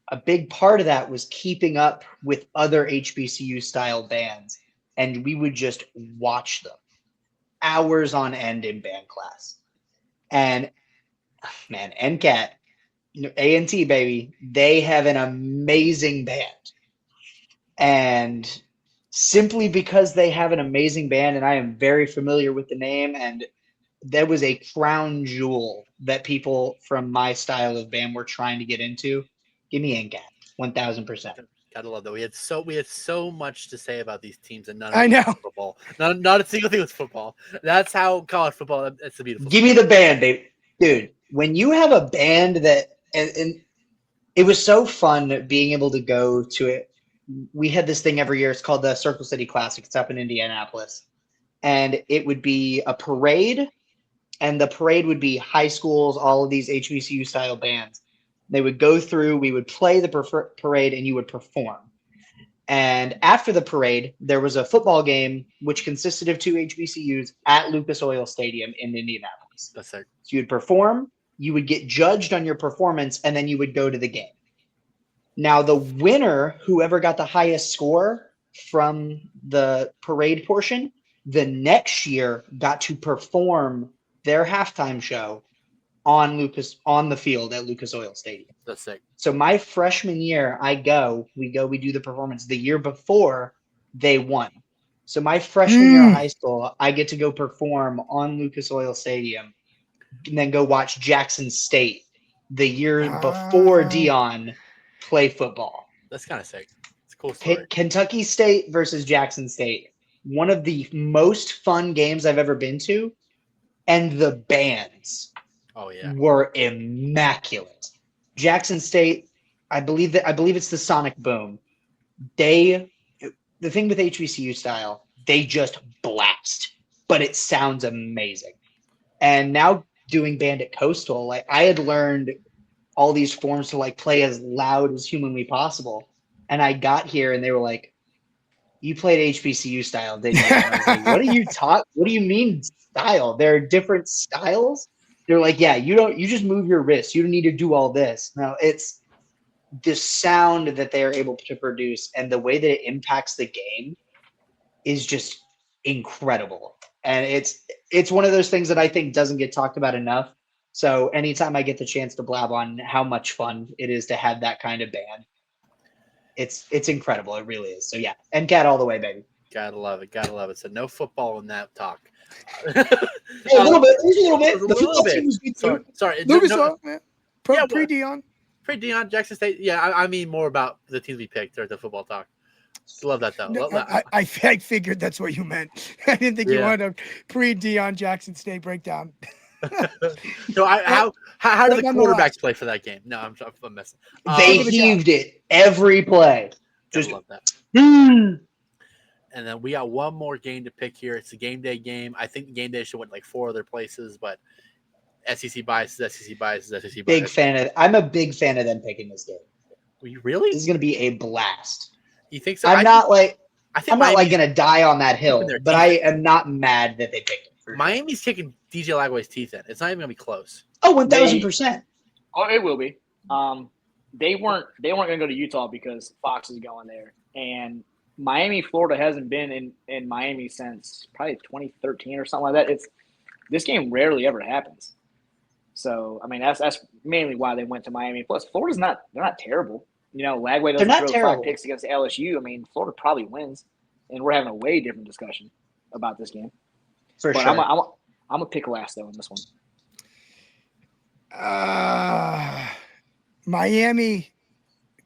A big part of that was keeping up with other HBCU style bands, and we would just watch them hours on end in band class. And man, NCAT, A&T baby, they have an amazing band. And simply because they have an amazing band, and I am very familiar with the name, and that was a crown jewel that people from my style of band were trying to get into. Give me NCAT, 1000%. Gotta love that. We had so much to say about these teams, and none of I it know. was football. Not a single thing was football. That's how college football. It's a beautiful. Give me the band, baby. Dude, when you have a band that, and it was so fun being able to go to it. We had this thing every year. It's called the Circle City Classic. It's up in Indianapolis. And it would be a parade, and the parade would be high schools, all of these HBCU style bands. They would go through, we would play the parade, and you would perform. And after the parade, there was a football game, which consisted of 2 HBCUs at Lucas Oil Stadium in Indianapolis. That's it. So you would perform, you would get judged on your performance, and then you would go to the game. Now, the winner, whoever got the highest score from the parade portion, the next year got to perform their halftime show on the field at Lucas Oil Stadium. That's sick. So my freshman year, we do the performance. The year before, they won. So my freshman year of high school, I get to go perform on Lucas Oil Stadium and then go watch Jackson State the year before Dion play football. That's kind of sick. It's a cool story. Kentucky State versus Jackson State. One of the most fun games I've ever been to. And the bands were immaculate. Jackson State, I believe it's the Sonic Boom. The thing with HBCU style, they just blast, but it sounds amazing. And now doing band at Coastal, like I had learned all these forms to like play as loud as humanly possible. And I got here and they were like, "You played HBCU style, didn't you?" And I was like, what do you mean style? There are different styles. They're like, yeah, you just move your wrists. You don't need to do all this. No, it's the sound that they are able to produce and the way that it impacts the game is just incredible. And it's one of those things that I think doesn't get talked about enough. So anytime I get the chance to blab on how much fun it is to have that kind of band, it's incredible. It really is. So yeah, NCAT all the way, baby. Gotta love it. So no football in that talk. Hey, a little bit. There's a little bit. The football team was good too. Sorry. Lucas Oil, man. Pre-Dion. Pre-Dion, Jackson State. Yeah, I mean more about the teams we picked or the football talk. Love that though. No, I figured that's what you meant. I didn't think you wanted a pre-Dion Jackson State breakdown. So how do the quarterbacks play for that game? No, I'm messing. They heaved it every play. Just love that. And then we got one more game to pick here. It's a game day game. I think the game day should went like 4 other places, but SEC biases. I'm a big fan of them picking this game. Were you really? This is going to be a blast. You think so? I'm not like I think I'm not like Miami's, gonna die on that hill, their but teeth I in. am not mad that they picked him. For sure. Miami's kicking DJ Lagway's teeth in. It's not even gonna be close. Oh, 1,000%. Oh, it will be. They weren't going to go to Utah because Fox is going there, and Miami, Florida hasn't been in Miami since probably 2013 or something like that. This game rarely ever happens. So I mean that's mainly why they went to Miami. Plus, Florida's they're not terrible. Lagway They're doesn't not throw terrible. 5 picks against LSU. I mean, Florida probably wins, and we're having a way different discussion about this game. For But sure. I'm gonna pick last though in this one. Miami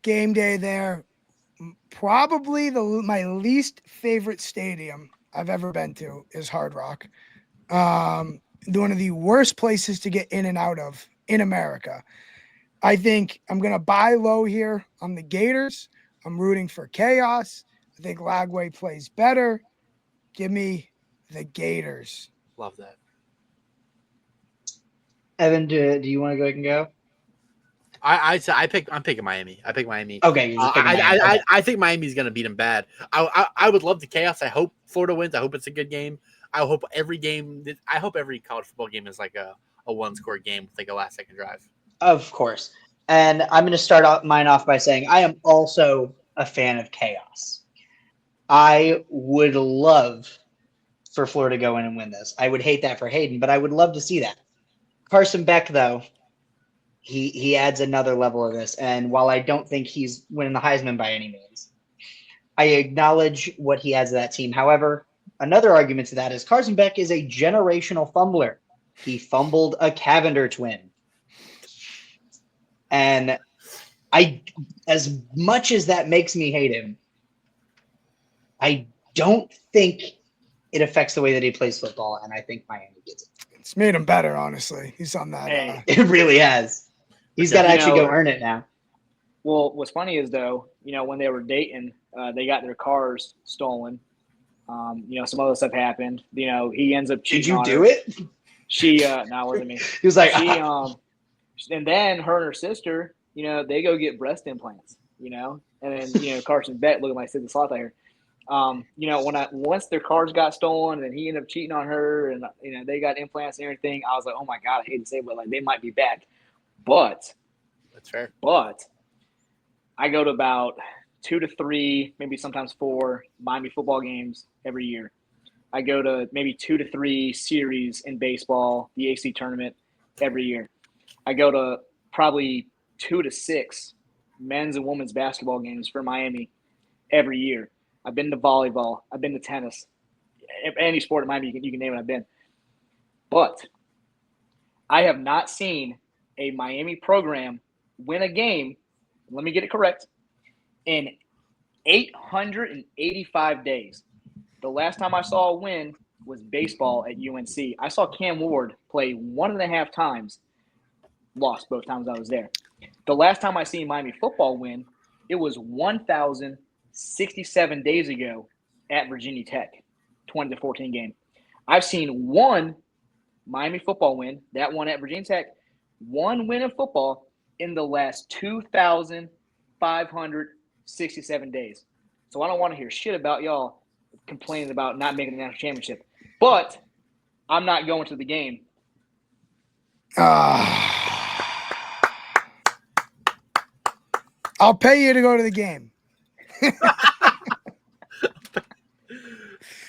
game day there. Probably my least favorite stadium I've ever been to is Hard Rock. One of the worst places to get in and out of in America. I think I'm going to buy low here on the Gators. I'm rooting for chaos. I think Lagway plays better. Give me the Gators. Love that. Evan, do you want to go ahead and go? I'm picking Miami. I pick Miami. Okay, you're just picking Miami. Okay. I think Miami's going to beat them bad. I would love the chaos. I hope Florida wins. I hope it's a good game. I hope every college football game is like a one-score game with like a last-second drive. Of course. And I'm going to start mine off by saying I am also a fan of chaos. I would love for Florida to go in and win this. I would hate that for Hayden, but I would love to see that. Carson Beck, though, he adds another level of this. And while I don't think he's winning the Heisman by any means, I acknowledge what he adds to that team. However, another argument to that is Carson Beck is a generational fumbler. He fumbled a Cavender twin. And as much as that makes me hate him, I don't think it affects the way that he plays football, and I think Miami gets it. It's made him better, honestly. He's on that. It really has. He's got to actually go earn it now. Well, what's funny is, though, when they were dating, they got their cars stolen. Some other stuff happened. He ends up cheating on her. Did you do it? She, no, it wasn't me. He was like, and then her and her sister, they go get breast implants, and then, Carson Beck, look at my sister sloth out here. Once their cars got stolen and he ended up cheating on her and, they got implants and everything, I was like, oh my God, I hate to say it, but like they might be back. But that's fair. But I go to about 2 to 3, maybe sometimes 4 Miami football games every year. I go to maybe 2 to 3 series in baseball, the AC tournament every year. I go to probably 2 to 6 men's and women's basketball games for Miami every year. I've been to volleyball. I've been to tennis. Any sport in Miami, you can name it, I've been. But I have not seen a Miami program win a game, let me get it correct, in 885 days. The last time I saw a win was baseball at UNC. I saw Cam Ward play 1.5 times, lost both times I was there. The last time I seen Miami football win, it was 1,067 days ago at Virginia Tech, 20-14 game. I've seen one Miami football win, that one at Virginia Tech, one win in football in the last 2,567 days. So I don't want to hear shit about y'all complaining about not making the national championship. But I'm not going to the game. I'll pay you to go to the game.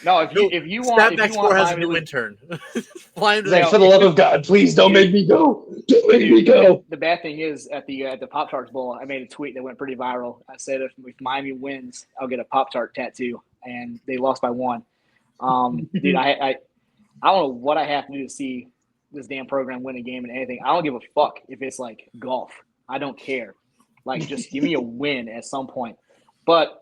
No, if you want, Snapback score has a new intern. For the love of God, please don't make me go. Don't make me go. The bad thing is at the Pop-Tarts Bowl, I made a tweet that went pretty viral. I said if Miami wins, I'll get a Pop-Tart tattoo, and they lost by 1. Dude, I don't know what I have to do to see this damn program win a game and anything. I don't give a fuck if it's like golf. I don't care. Like, just give me a win at some point. But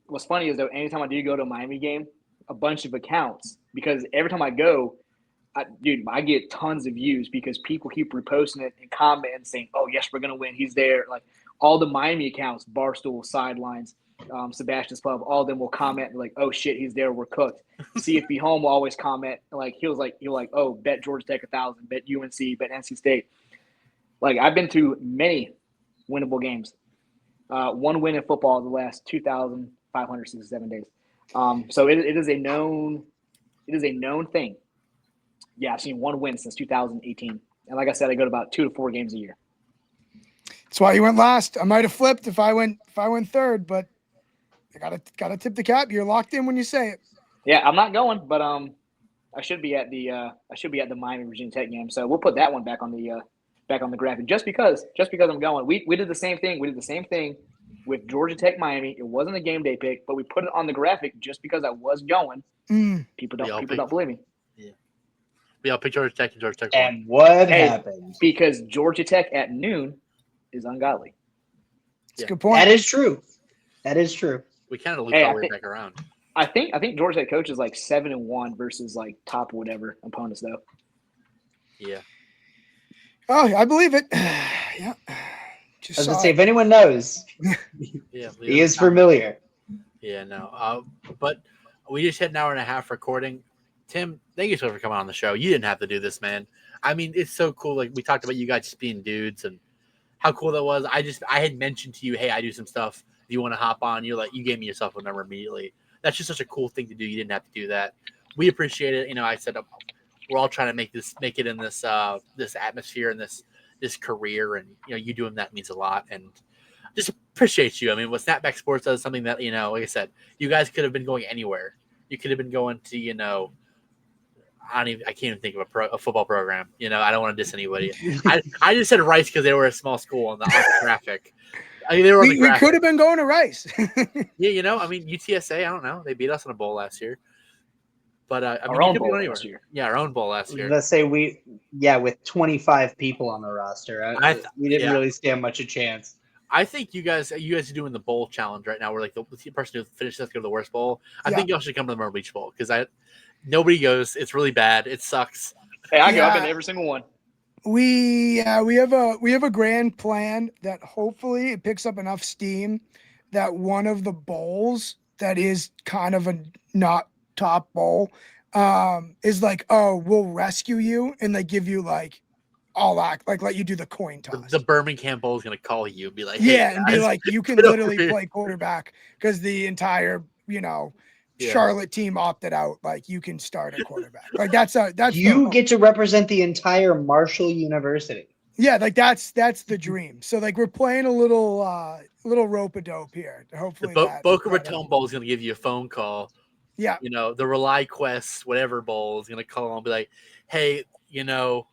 what's funny is, though, anytime I do go to a Miami game, a bunch of accounts, because every time I go, I get tons of views because people keep reposting it and commenting saying, oh, yes, we're going to win. He's there. Like, all the Miami accounts, Barstool, Sidelines, Sebastian's Pub, all of them will comment like, oh, shit, he's there. We're cooked. CFB Home will always comment. Like, he'll like, oh, bet Georgia Tech 1,000, bet UNC, bet NC State. Like, I've been to many winnable games. One win in football the last 2,567 days. So it is a known thing. Yeah, I've seen one win since 2018, and like I said, I go to about 2 to 4 games a year. That's why you went last. I might have flipped if I went third, but I gotta tip the cap. You're locked in when you say it. Yeah, I'm not going, but I should be at the Miami Virginia Tech game. So we'll put that one back on the graphic just because I'm going. We did the same thing. We did the same thing with Georgia Tech Miami. It wasn't a game day pick, but we put it on the graphic just because I was going. People don't believe me. Yeah. We all picked Georgia Tech and Georgia Tech won. And what happened? Because Georgia Tech at noon is ungodly. That's a good point. That is true. We kind of looped our way back around. I think Georgia Tech coach is like 7-1 versus like top whatever opponents though. Yeah. Oh, I believe it. Yeah. I was gonna say, if anyone knows, Yeah. he is familiar. Yeah, no. But we just hit an hour and a half recording. Tim, thank you so much for coming on the show. You didn't have to do this, man. I mean, it's so cool. Like we talked about you guys just being dudes and how cool that was. I had mentioned to you, hey, I do some stuff. Do you want to hop on? You're like, you gave me your cell phone number immediately. That's just such a cool thing to do. You didn't have to do that. We appreciate it. You know, I said we're all trying to make it in this this atmosphere and this career, and you know, you doing that means a lot. And just appreciate you. I mean, what Snapback Sports does is something that, you know, like I said, you guys could have been going anywhere. You could have been going to, you know, I can't even think of a football program. You know, I don't want to diss anybody. I just said Rice because they were a small school on the graphic. I mean, we could have been going to Rice. Yeah, you know, I mean, UTSA, I don't know. They beat us in a bowl last year. But I mean, our own bowl last year. Yeah, our own bowl last year. Let's say with 25 people on the roster, we didn't really stand much a chance. I think you guys are doing the bowl challenge right now. We're like the person who finishes let's go to the worst bowl. I think y'all should come to the Myrtle Beach Bowl because nobody goes. It's really bad. It sucks. Hey, I go. I've been to every single one. We have a grand plan that hopefully it picks up enough steam that one of the bowls that is kind of a not top bowl is like, oh, we'll rescue you and they give you like all act like let you do the coin toss. The Birmingham Bowl is gonna call you and be like, hey, yeah, and be like, you can literally play quarterback because the entire, you know, Charlotte team opted out. Like you can start a quarterback. Like that's you get to represent the entire Marshall University. Yeah, like that's the dream. So like we're playing a little rope-a-dope here. Hopefully, the Boca Raton Bowl is gonna give you a phone call. Yeah, you know, the Rely Quest whatever bowl is gonna call and be like, hey, you know,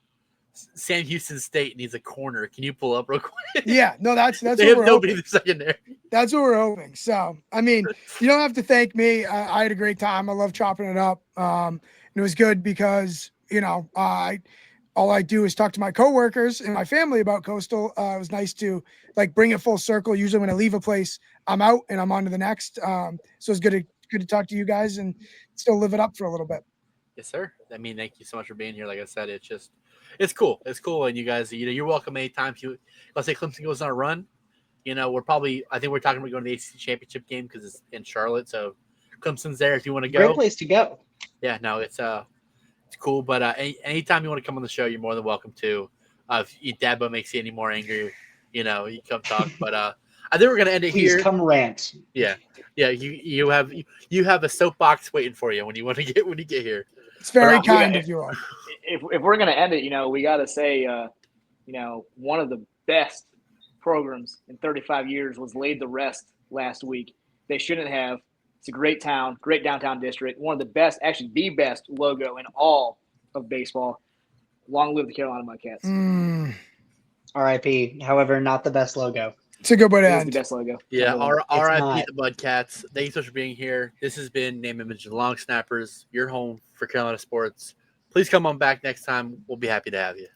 Sam Houston State needs a corner. Can you pull up real quick? Yeah, no, that's they what have we're nobody hoping. in the secondary. That's what we're hoping. So, I mean, you don't have to thank me. I had a great time. I love chopping it up. And it was good because, you know, all I do is talk to my coworkers and my family about Coastal. It was nice to like bring it full circle. Usually when I leave a place, I'm out and I'm on to the next. So it's good to talk to you guys and still live it up for a little bit. Yes, sir. I mean, thank you so much for being here. Like I said, it's cool. It's cool. And you guys, you know, you're welcome anytime. Let's say Clemson goes on a run. You know, I think we're talking about going to the ACC championship game because it's in Charlotte. So Clemson's there if you want to go. Great place to go. Yeah, no, it's cool. But anytime you want to come on the show, you're more than welcome to. If Dabo makes you any more angry, you know, you come talk. But I think we're gonna end it here. Please come rant. Yeah. You have a soapbox waiting for you when you get here. It's very kind of you all. If we're gonna end it, you know, we got to say, you know, one of the best programs in 35 years was laid to rest last week. They shouldn't have. It's a great town, great downtown district. One of the best, actually the best logo in all of baseball. Long live the Carolina Mudcats. R.I.P. However, not the best logo. It's a good way to end. The best logo. Yeah, R.I.P. the Mudcats. Thank you so much for being here. This has been Name, Image, and Long Snappers, your home for Carolina sports. Please come on back next time. We'll be happy to have you.